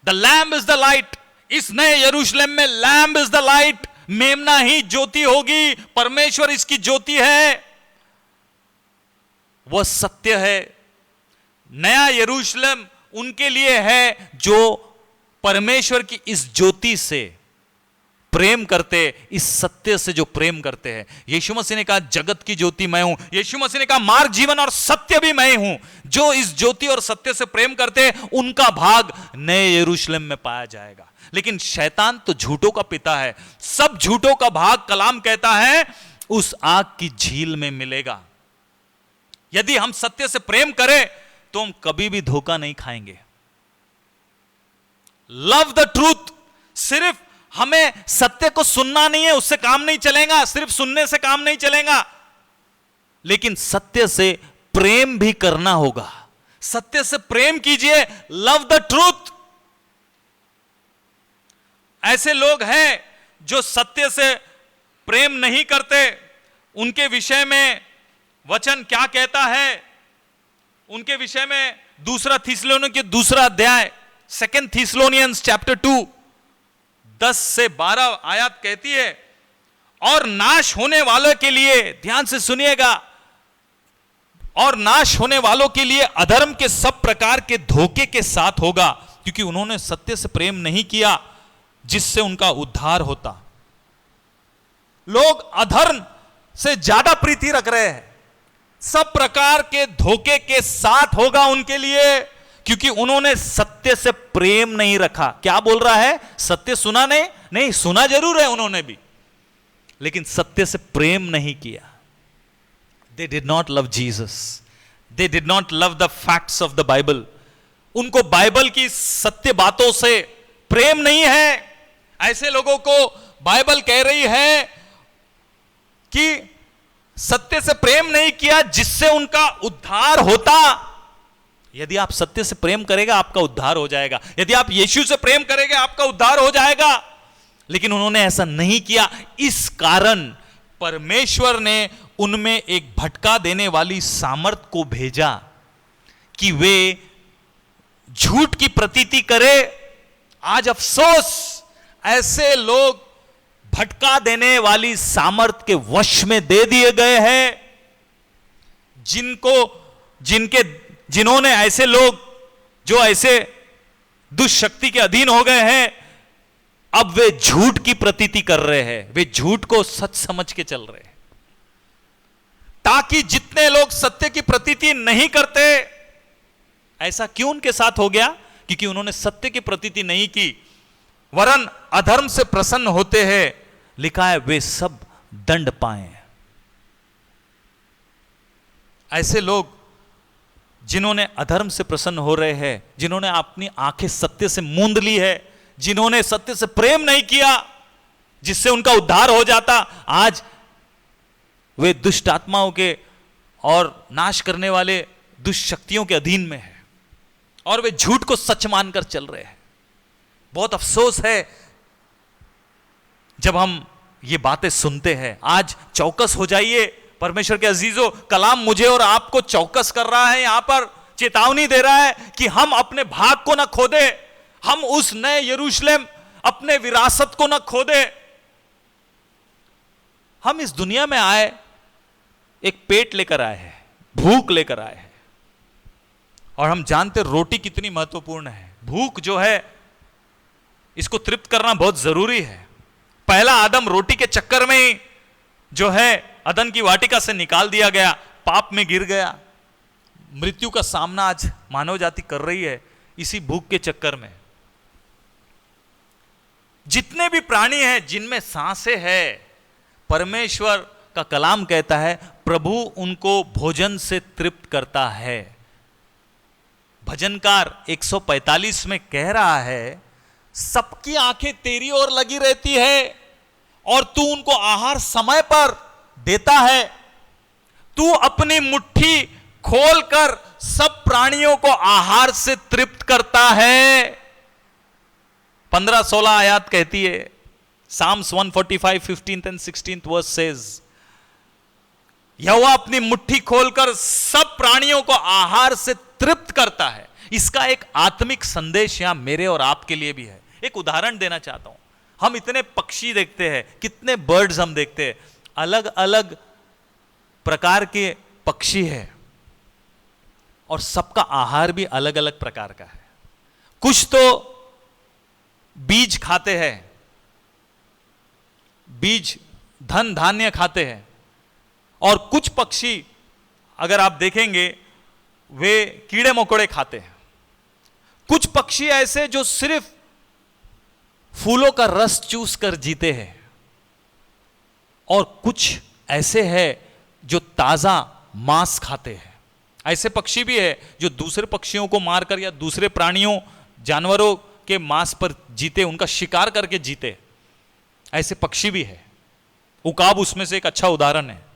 Speaker 4: the lamb is the light। इस नए यरूशलेम में लैम्ब इज द लाइट, मेमना ही ज्योति होगी। परमेश्वर इसकी ज्योति है, वह सत्य है। नया यरूशलेम उनके लिए है जो परमेश्वर की इस ज्योति से प्रेम करते, इस सत्य से जो प्रेम करते हैं। यीशु मसीह ने कहा जगत की ज्योति मैं हूं। यीशु मसीह ने कहा मार्ग, जीवन और सत्य भी मैं हूं। जो इस ज्योति और सत्य से प्रेम करते हैं उनका भाग नए यरूशलेम में पाया जाएगा। लेकिन शैतान तो झूठों का पिता है। सब झूठों का भाग कलाम कहता है उस आग की झील में मिलेगा। यदि हम सत्य से प्रेम करें तो हम कभी भी धोखा नहीं खाएंगे। Love the truth. सिर्फ हमें सत्य को सुनना नहीं है, उससे काम नहीं चलेगा, सिर्फ सुनने से काम नहीं चलेगा, लेकिन सत्य से प्रेम भी करना होगा। सत्य से प्रेम कीजिए, लव द ट्रूथ। ऐसे लोग हैं जो सत्य से प्रेम नहीं करते। उनके विषय में वचन क्या कहता है? उनके विषय में 2 थिस्सलुनीके 2 अध्याय 2 थिस्सलुनियंस चैप्टर 2 10 से 12 आयत कहती है, और नाश होने वालों के लिए, ध्यान से सुनिएगा, और नाश होने वालों के लिए अधर्म के सब प्रकार के धोखे के साथ होगा, क्योंकि उन्होंने सत्य से प्रेम नहीं किया जिससे उनका उद्धार होता। लोग अधर्म से ज्यादा प्रीति रख रहे हैं। सब प्रकार के धोखे के साथ होगा उनके लिए, क्योंकि उन्होंने सत्य से प्रेम नहीं रखा। क्या बोल रहा है? सत्य सुना नहीं, सुना जरूर है उन्होंने भी, लेकिन सत्य से प्रेम नहीं किया। They did not love Jesus. They did not love the facts of the Bible. उनको बाइबल की सत्य बातों से प्रेम नहीं है। ऐसे लोगों को बाइबल कह रही है कि सत्य से प्रेम नहीं किया जिससे उनका उद्धार होता। यदि आप सत्य से प्रेम करेगा आपका उद्धार हो जाएगा। यदि आप यीशु से प्रेम करेंगे आपका उद्धार हो जाएगा, लेकिन उन्होंने ऐसा नहीं किया। इस कारण परमेश्वर ने उनमें एक भटका देने वाली सामर्थ को भेजा कि वे झूठ की प्रतीति करे। आज अफसोस, ऐसे लोग भटका देने वाली सामर्थ के वश में दे दिए गए हैं। जिन्होंने ऐसे लोग जो ऐसे दुष्शक्ति के अधीन हो गए हैं, अब वे झूठ की प्रतीति कर रहे हैं। वे झूठ को सच समझ के चल रहे हैं, ताकि जितने लोग सत्य की प्रतीति नहीं करते। ऐसा क्यों उनके साथ हो गया? क्योंकि उन्होंने सत्य की प्रतीति नहीं की, वरन अधर्म से प्रसन्न होते हैं। लिखा है वे सब दंड पाए। ऐसे लोग जिन्होंने अधर्म से प्रसन्न हो रहे हैं, जिन्होंने अपनी आंखें सत्य से मूंद ली है, जिन्होंने सत्य से प्रेम नहीं किया, जिससे उनका उद्धार हो जाता, आज वे दुष्ट आत्माओं के और नाश करने वाले दुष्ट शक्तियों के अधीन में है और वे झूठ को सच मानकर चल रहे हैं। बहुत अफसोस है जब हम ये बातें सुनते हैं। आज चौकस हो जाइए परमेश्वर के अजीजों, कलाम मुझे और आपको चौकस कर रहा है, यहां पर चेतावनी दे रहा है कि हम अपने भाग को ना खो दे, हम उस नए यरूशलेम अपने विरासत को ना खो दे। हम इस दुनिया में आए, एक पेट लेकर आए हैं, भूख लेकर आए हैं, और हम जानते रोटी कितनी महत्वपूर्ण है। भूख जो है इसको तृप्त करना बहुत जरूरी है। पहला आदम रोटी के चक्कर में ही जो है अदन की वाटिका से निकाल दिया गया, पाप में गिर गया। मृत्यु का सामना आज मानव जाति कर रही है इसी भूख के चक्कर में। जितने भी प्राणी हैं जिनमें सांसें हैं, परमेश्वर का कलाम कहता है प्रभु उनको भोजन से तृप्त करता है। भजनकार 145 में कह रहा है, सबकी आंखें तेरी ओर लगी रहती है और तू उनको आहार समय पर देता है। तू अपनी मुट्ठी खोलकर सब प्राणियों को आहार से तृप्त करता है। 15-16 आयत कहती है, Psalms 145, 15th and 16th verse says, यहोवा अपनी मुट्ठी खोलकर सब प्राणियों को आहार से तृप्त करता है। इसका एक आत्मिक संदेश यहां मेरे और आपके लिए भी है। एक उदाहरण देना चाहता हूं। हम इतने पक्षी देखते हैं, कितने बर्ड्स हम देखते हैं, अलग अलग प्रकार के पक्षी हैं और सबका आहार भी अलग अलग प्रकार का है। कुछ तो बीज खाते हैं, बीज धन धान्य खाते हैं, और कुछ पक्षी अगर आप देखेंगे वे कीड़े मकोड़े खाते हैं। कुछ पक्षी ऐसे जो सिर्फ फूलों का रस चूस कर जीते हैं, और कुछ ऐसे हैं जो ताजा मांस खाते हैं। ऐसे पक्षी भी है जो दूसरे पक्षियों को मारकर या दूसरे प्राणियों जानवरों के मांस पर जीते, उनका शिकार करके जीते। ऐसे पक्षी भी है, उकाब उसमें से एक अच्छा उदाहरण है।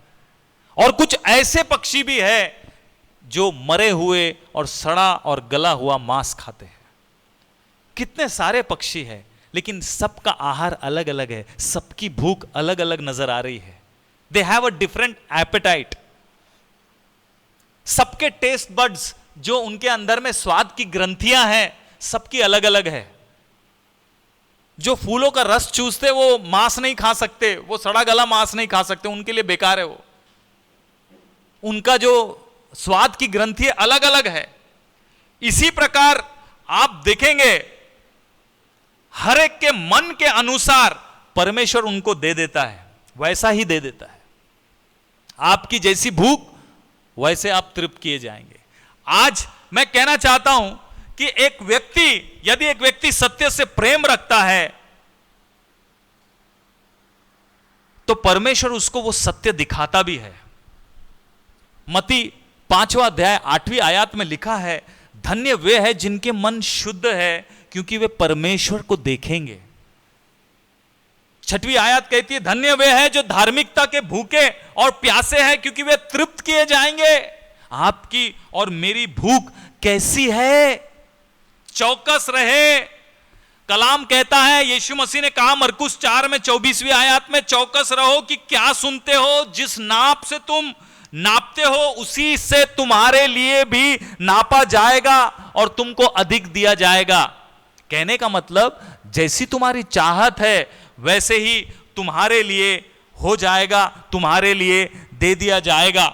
Speaker 4: और कुछ ऐसे पक्षी भी है जो मरे हुए और सड़ा और गला हुआ मांस खाते हैं। कितने सारे पक्षी हैं, लेकिन सबका आहार अलग अलग है, सबकी भूख अलग अलग नजर आ रही है। They have a different appetite. सबके टेस्ट बड्स, जो उनके अंदर में स्वाद की ग्रंथियां हैं, सबकी अलग अलग है। जो फूलों का रस चूसते वो मांस नहीं खा सकते, वो सड़ा गला मांस नहीं खा सकते, उनके लिए बेकार है वो। उनका जो स्वाद की ग्रंथि अलग अलग है। इसी प्रकार आप देखेंगे हर एक के मन के अनुसार परमेश्वर उनको दे देता है, वैसा ही दे देता है। आपकी जैसी भूख वैसे आप तृप्त किए जाएंगे। आज मैं कहना चाहता हूं कि यदि एक व्यक्ति सत्य से प्रेम रखता है तो परमेश्वर उसको वो सत्य दिखाता भी है। मत्ती 5वां अध्याय 8वीं आयत में लिखा है, धन्य वे हैं जिनके मन शुद्ध है क्योंकि वे परमेश्वर को देखेंगे। 6वीं आयत कहती है, धन्य वे हैं जो धार्मिकता के भूखे और प्यासे हैं क्योंकि वे तृप्त किए जाएंगे। आपकी और मेरी भूख कैसी है? चौकस रहे। कलाम कहता है, यीशु मसीह ने कहा मरकुस 4 में 24वीं आयत में, चौकस रहो कि क्या सुनते हो, जिस नाप से तुम नापते हो उसी से तुम्हारे लिए भी नापा जाएगा और तुमको अधिक दिया जाएगा। कहने का मतलब, जैसी तुम्हारी चाहत है वैसे ही तुम्हारे लिए हो जाएगा, तुम्हारे लिए दे दिया जाएगा।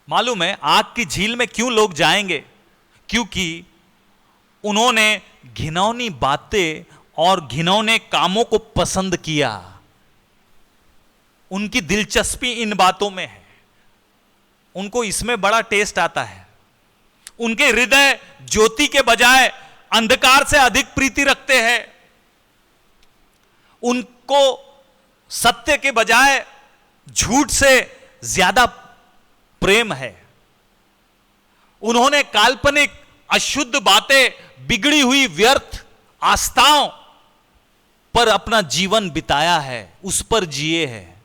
Speaker 4: मालूम है आग की झील में क्यों लोग जाएंगे? क्योंकि उन्होंने घिनौनी बातें और घिनौने कामों को पसंद किया। उनकी दिलचस्पी इन बातों में है, उनको इसमें बड़ा टेस्ट आता है। उनके हृदय ज्योति के बजाय अंधकार से अधिक प्रीति रखते हैं। उनको सत्य के बजाय झूठ से ज्यादा प्रेम है। उन्होंने काल्पनिक अशुद्ध बातें बिगड़ी हुई व्यर्थ आस्थाओं पर अपना जीवन बिताया है, उस पर जिए हैं।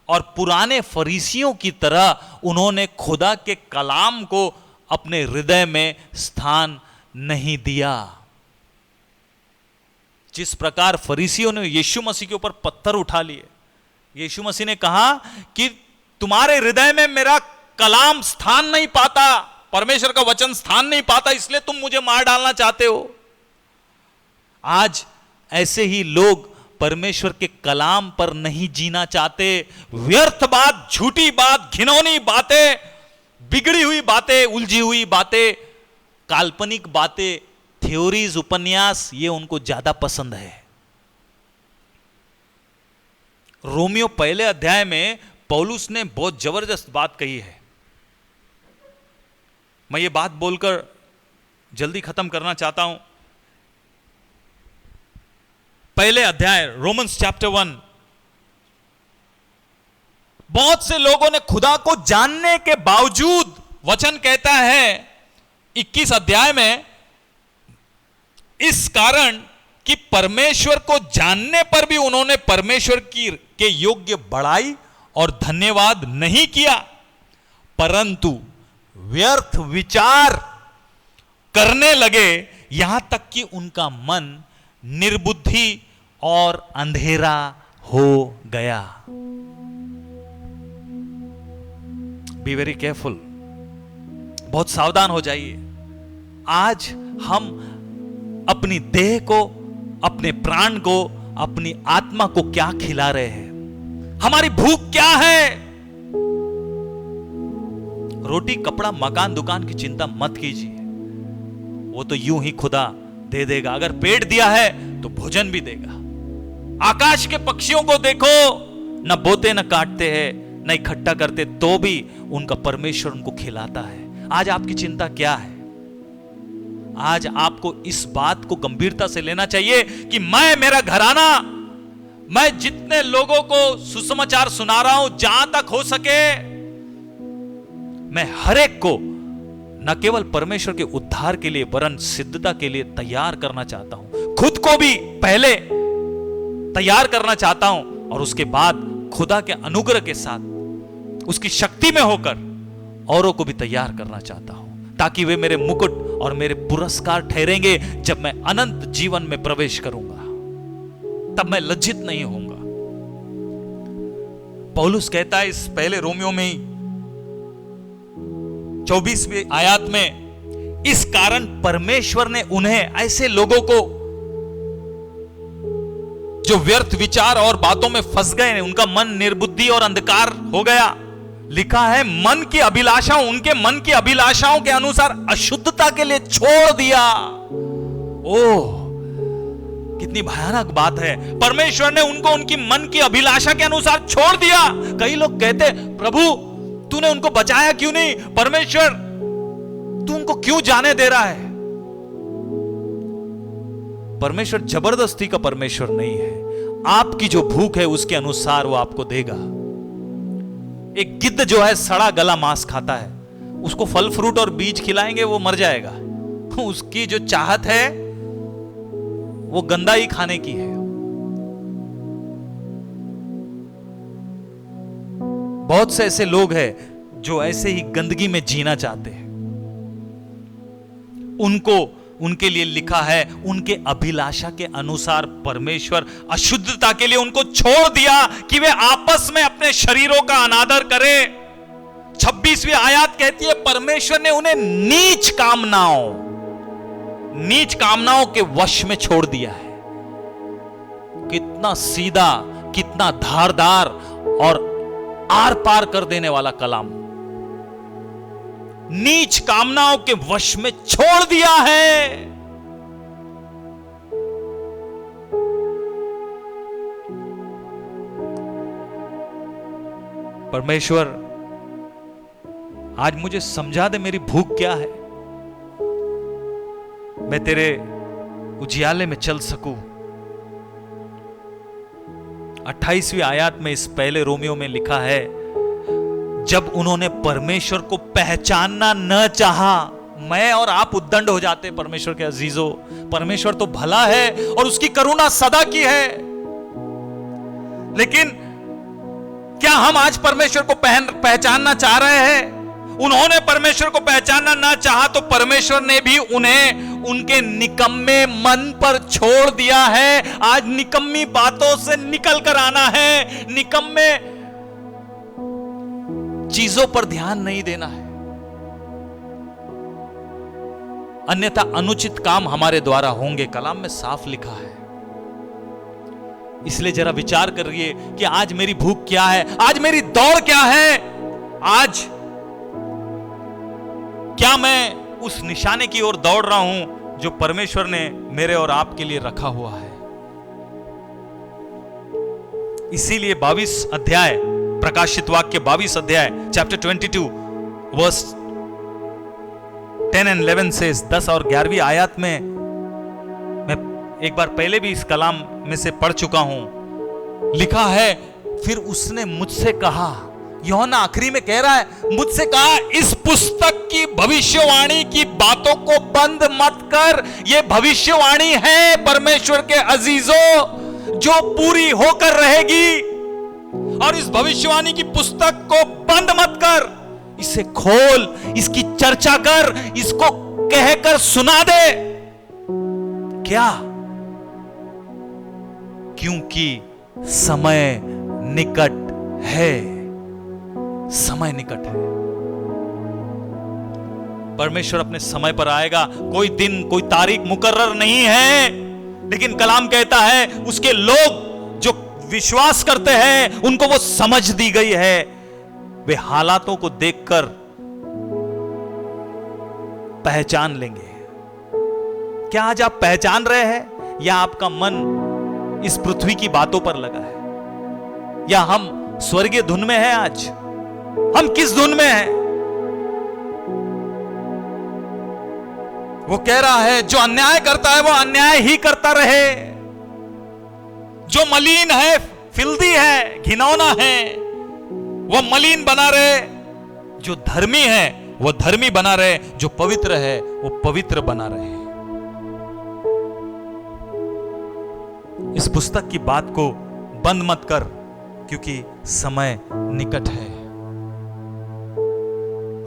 Speaker 4: और पुराने फरीसियों की तरह उन्होंने खुदा के कलाम को अपने हृदय में स्थान नहीं दिया। जिस प्रकार फरीसियों ने यीशु मसीह के ऊपर पत्थर उठा लिए, यीशु मसीह ने कहा कि तुम्हारे हृदय में मेरा कलाम स्थान नहीं पाता, परमेश्वर का वचन स्थान नहीं पाता, इसलिए तुम मुझे मार डालना चाहते हो। आज ऐसे ही लोग परमेश्वर के कलाम पर नहीं जीना चाहते। व्यर्थ बात, झूठी बात, घिनौनी बातें, बिगड़ी हुई बातें, उलझी हुई बातें, काल्पनिक बातें, थ्योरीज, उपन्यास, ये उनको ज्यादा पसंद है। रोमियो पहले अध्याय में पौलुस ने बहुत जबरदस्त बात कही है। मैं ये बात बोलकर जल्दी खत्म करना चाहता हूं। पहले अध्याय रोमन्स चैप्टर 1, बहुत से लोगों ने खुदा को जानने के बावजूद, वचन कहता है 21 अध्याय में, इस कारण कि परमेश्वर को जानने पर भी उन्होंने परमेश्वर के योग्य बड़ाई और धन्यवाद नहीं किया, परंतु व्यर्थ विचार करने लगे, यहां तक कि उनका मन निर्बुद्धि और अंधेरा हो गया। बी वेरी केयरफुल, बहुत सावधान हो जाइए। आज हम अपनी देह को, अपने प्राण को, अपनी आत्मा को क्या खिला रहे हैं? हमारी भूख क्या है? रोटी, कपड़ा, मकान, दुकान की चिंता मत कीजिए, वो तो यूं ही खुदा दे देगा। अगर पेट दिया है तो भोजन भी देगा। आकाश के पक्षियों को देखो, न बोते न काटते हैं, न इकट्ठा करते, तो भी उनका परमेश्वर उनको खिलाता है। आज आपकी चिंता क्या है? आज आपको इस बात को गंभीरता से लेना चाहिए कि मैं, मेरा घराना, मैं जितने लोगों को सुसमाचार सुना रहा हूं, जहां तक हो सके मैं हर एक को न केवल परमेश्वर के उद्धार के लिए वरन सिद्धता के लिए तैयार करना चाहता हूं। खुद को भी पहले तैयार करना चाहता हूं और उसके बाद खुदा के अनुग्रह के साथ, उसकी शक्ति में होकर औरों को भी तैयार करना चाहता हूं, ताकि वे मेरे मुकुट और मेरे पुरस्कार ठहरेंगे। जब मैं अनंत जीवन में प्रवेश करूंगा तब मैं लज्जित नहीं होऊंगा। पौलुस कहता है इस पहले रोमियो में ही 24वीं आयत में, इस कारण परमेश्वर ने उन्हें, ऐसे लोगों को जो व्यर्थ विचार और बातों में फंस गए, उनका मन निर्बुद्धि और अंधकार हो गया, लिखा है मन की अभिलाषाओं, उनके मन की अभिलाषाओं के अनुसार अशुद्धता के लिए छोड़ दिया। ओह, कितनी भयानक बात है। परमेश्वर ने उनको उनकी मन की अभिलाषा के अनुसार छोड़ दिया। कई लोग कहते, प्रभु तूने उनको बचाया क्यों नहीं? परमेश्वर तू उनको क्यों जाने दे रहा है? परमेश्वर जबरदस्ती का परमेश्वर नहीं है। आपकी जो भूख है उसके अनुसार वो आपको देगा। एक गिद्ध जो है सड़ा गला मांस खाता है, उसको फल फ्रूट और बीज खिलाएंगे वो मर जाएगा। उसकी जो चाहत है वो गंदा ही खाने की है। बहुत से ऐसे लोग हैं जो ऐसे ही गंदगी में जीना चाहते हैं। उनके लिए लिखा है, उनके अभिलाषा के अनुसार परमेश्वर अशुद्धता के लिए उनको छोड़ दिया कि वे आपस में अपने शरीरों का अनादर करें। 26वीं आयत कहती है, परमेश्वर ने उन्हें नीच कामनाओं के वश में छोड़ दिया है। कितना सीधा, कितना धारदार और आर पार कर देने वाला कलाम। नीच कामनाओं के वश में छोड़ दिया है। परमेश्वर आज मुझे समझा दे मेरी भूख क्या है, मैं तेरे उजियाले में चल सकूं। 28वीं आयत में इस पहले रोमियो में लिखा है, जब उन्होंने परमेश्वर को पहचानना न चाहा, मैं और आप उद्दंड हो जाते परमेश्वर के अजीजों। परमेश्वर तो भला है और उसकी करुणा सदा की है, लेकिन क्या हम आज परमेश्वर को पहचानना चाह रहे हैं? उन्होंने परमेश्वर को पहचानना ना चाहा तो परमेश्वर ने भी उन्हें उनके निकम्मे मन पर छोड़ दिया है। आज निकम्मी बातों से निकल कर आना है, निकम्मे चीजों पर ध्यान नहीं देना है, अन्यथा अनुचित काम हमारे द्वारा होंगे। कलाम में साफ लिखा है। इसलिए जरा विचार करिए कि आज मेरी भूख क्या है, आज मेरी दौड़ क्या है, आज क्या मैं उस निशाने की ओर दौड़ रहा हूं जो परमेश्वर ने मेरे और आपके लिए रखा हुआ है। इसीलिए 22 अध्याय, प्रकाशित वाक्य 22 अध्याय चैप्टर 22 वर्स 10 and 11 से 10 और 11वीं आयत में, मैं एक बार पहले भी इस कलाम में से पढ़ चुका हूं, लिखा है, फिर उसने मुझसे कहा, यूहन्ना आखिरी में कह रहा है, मुझसे कहा, इस पुस्तक की भविष्यवाणी की बातों को बंद मत कर। यह भविष्यवाणी है परमेश्वर के अजीजों जो पूरी होकर रहेगी, और इस भविष्यवाणी की पुस्तक को बंद मत कर, इसे खोल, इसकी चर्चा कर, इसको कहकर सुना दे। क्या? क्योंकि समय निकट है, समय निकट है। परमेश्वर अपने समय पर आएगा। कोई दिन, कोई तारीख मुकर्रर नहीं है, लेकिन कलाम कहता है उसके लोग जो विश्वास करते हैं उनको वो समझ दी गई है। वे हालातों को देखकर पहचान लेंगे। क्या आज आप पहचान रहे हैं, या आपका मन इस पृथ्वी की बातों पर लगा है, या हम स्वर्गीय धुन में हैं? आज हम किस धुन में हैं? वो कह रहा है जो अन्याय करता है वो अन्याय ही करता रहे, जो मलिन है, फिल्दी है, घिनौना है, वो मलिन बना रहे, जो धर्मी है वो धर्मी बना रहे, जो पवित्र है वो पवित्र बना रहे। इस पुस्तक की बात को बंद मत कर, क्योंकि समय निकट है।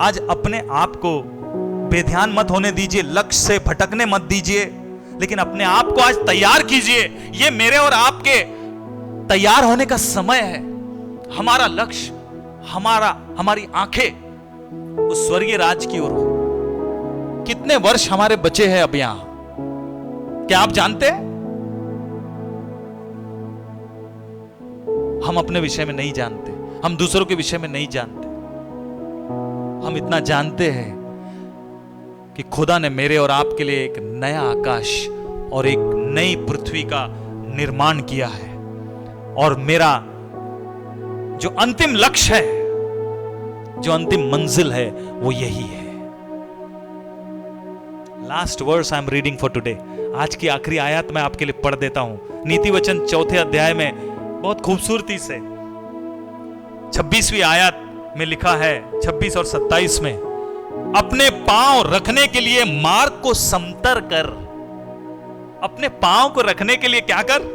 Speaker 4: आज अपने आप को बेध्यान मत होने दीजिए, लक्ष्य से भटकने मत दीजिए, लेकिन अपने आप को आज तैयार कीजिए। ये मेरे और आपके तैयार होने का समय है। हमारा लक्ष्य, हमारी आंखें उस स्वर्गीय राज की ओर हो। कितने वर्ष हमारे बचे हैं अब यहां, क्या आप जानते हैं? हम अपने विषय में नहीं जानते, हम दूसरों के विषय में नहीं जानते। हम इतना जानते हैं कि खुदा ने मेरे और आपके लिए एक नया आकाश और एक नई पृथ्वी का निर्माण किया है, और मेरा जो अंतिम लक्ष्य है, जो अंतिम मंजिल है, वो यही है। Last verse I am reading for today. आज की आखिरी आयत मैं आपके लिए पढ़ देता हूं। नीति वचन 4 अध्याय में बहुत खूबसूरती से 26वीं आयत में लिखा है, 26 और 27 में, अपने पांव रखने के लिए मार्ग को समतर कर। अपने पांव को रखने के लिए क्या कर?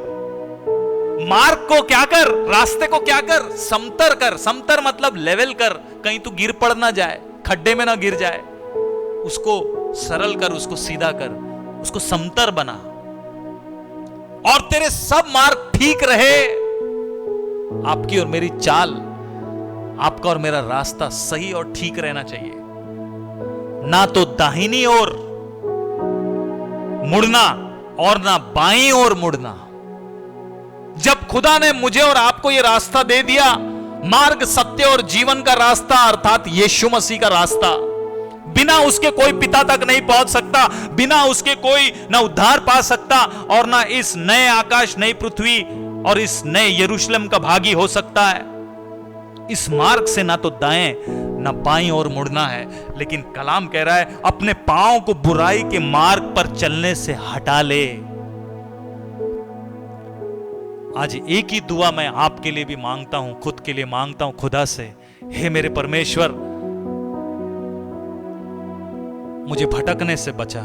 Speaker 4: मार्ग को क्या कर? रास्ते को क्या कर? समतर कर। समतर मतलब लेवल कर, कहीं तू गिर पड़ ना जाए, खड्डे में ना गिर जाए। उसको सरल कर, उसको सीधा कर, उसको समतर बना, और तेरे सब मार्ग ठीक रहे। आपकी और मेरी चाल, आपका और मेरा रास्ता सही और ठीक रहना चाहिए, ना तो दाहिनी ओर मुड़ना और ना बाईं ओर मुड़ना। जब खुदा ने मुझे और आपको यह रास्ता दे दिया, मार्ग, सत्य और जीवन का रास्ता, अर्थात यीशु मसीह का रास्ता, बिना उसके कोई पिता तक नहीं पहुंच सकता, बिना उसके कोई ना उद्धार पा सकता, और ना इस नए आकाश, नई पृथ्वी और इस नए यरूशलेम का भागी हो सकता है। इस मार्ग से ना तो दाएं ना बाईं ओर मुड़ना है, लेकिन कलाम कह रहा है अपने पांव को बुराई के मार्ग पर चलने से हटा ले। आज एक ही दुआ मैं आपके लिए भी मांगता हूं, खुद के लिए मांगता हूं खुदा से, हे मेरे परमेश्वर, मुझे भटकने से बचा,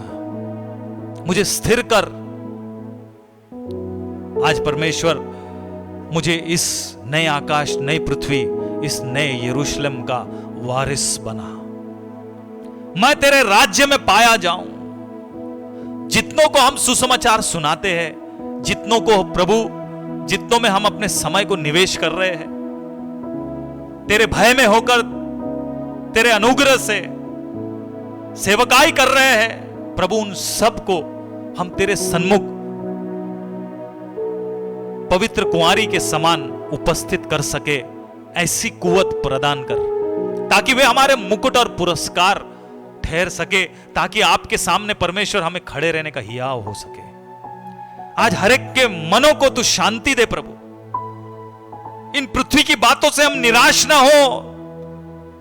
Speaker 4: मुझे स्थिर कर। आज परमेश्वर मुझे इस नए आकाश, नई पृथ्वी, इस नए यरूशलेम का वारिस बना। मैं तेरे राज्य में पाया जाऊं। जितनों को हम सुसमाचार सुनाते हैं, जितनों को प्रभु, जितनों में हम अपने समय को निवेश कर रहे हैं, तेरे भय में होकर, तेरे अनुग्रह से सेवकाई कर रहे हैं प्रभु, उन सब को हम तेरे सन्मुख पवित्र कुंवारी के समान उपस्थित कर सके, ऐसी कुवत प्रदान कर, ताकि वे हमारे मुकुट और पुरस्कार ठहर सके, ताकि आपके सामने परमेश्वर हमें खड़े रहने का हियाव हो सके। आज हर एक के मनों को तू शांति दे प्रभु। इन पृथ्वी की बातों से हम निराश ना हो,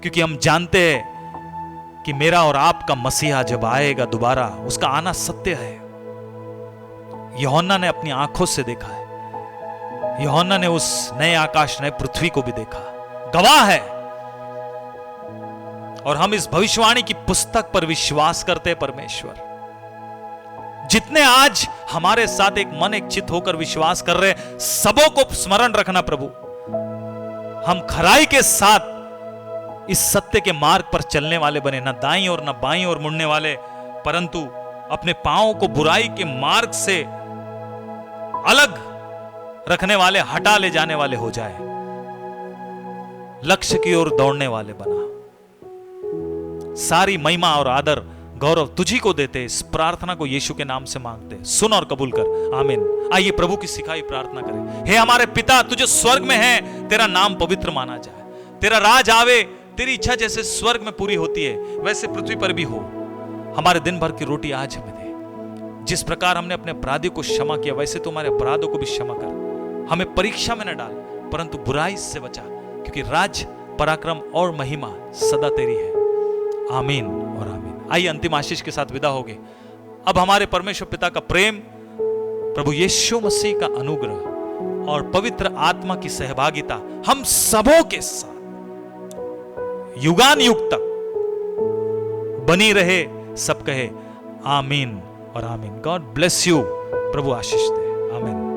Speaker 4: क्योंकि हम जानते हैं कि मेरा और आपका मसीहा जब आएगा दोबारा, उसका आना सत्य है। यूहन्ना ने अपनी आंखों से देखा है, यूहन्ना ने उस नए आकाश, नए पृथ्वी को भी देखा, गवाह है। और हम इस भविष्यवाणी की पुस्तक पर विश्वास करते हैं परमेश्वर। जितने आज हमारे साथ एक मन एक चित्त होकर विश्वास कर रहे हैं, सबों को स्मरण रखना प्रभु, हम खराई के साथ इस सत्य के मार्ग पर चलने वाले बने, ना दाईं और ना बाईं और मुड़ने वाले, परंतु अपने पांवों को बुराई के मार्ग से अलग रखने वाले, हटा ले जाने वाले हो जाए, लक्ष्य की ओर दौड़ने वाले बना। सारी महिमा और आदर, गौरव तुझी को देते। इस प्रार्थना को यीशु के नाम से मांगते, सुन और कबूल कर, आमीन। आइए प्रभु की सिखाई प्रार्थना करें। हे हमारे पिता, तुझे स्वर्ग में है, तेरा नाम पवित्र माना जाए, तेरा राज आवे, तेरी इच्छा जैसे स्वर्ग में पूरी होती है वैसे पृथ्वी पर भी हो। हमारे दिन भर की रोटी आज हमें दे। जिस प्रकार हमने अपने अपराधियों को क्षमा किया, वैसे तो हमारे अपराधों को भी क्षमा कर। हमें परीक्षा में न डाल, परंतु बुराई से बचा, क्योंकि राज, पराक्रम और महिमा सदा तेरी है। आमीन और आमीन। आइए अंतिम आशीष के साथ विदा होगे। अब हमारे परमेश्वर पिता का प्रेम, प्रभु यीशु मसीह का अनुग्रह और पवित्र आत्मा की सहभागिता हम सबों के साथ युगान युग तक बनी रहे। सब कहे आमीन और आमीन। God bless you. प्रभु आशीष दे। आमीन।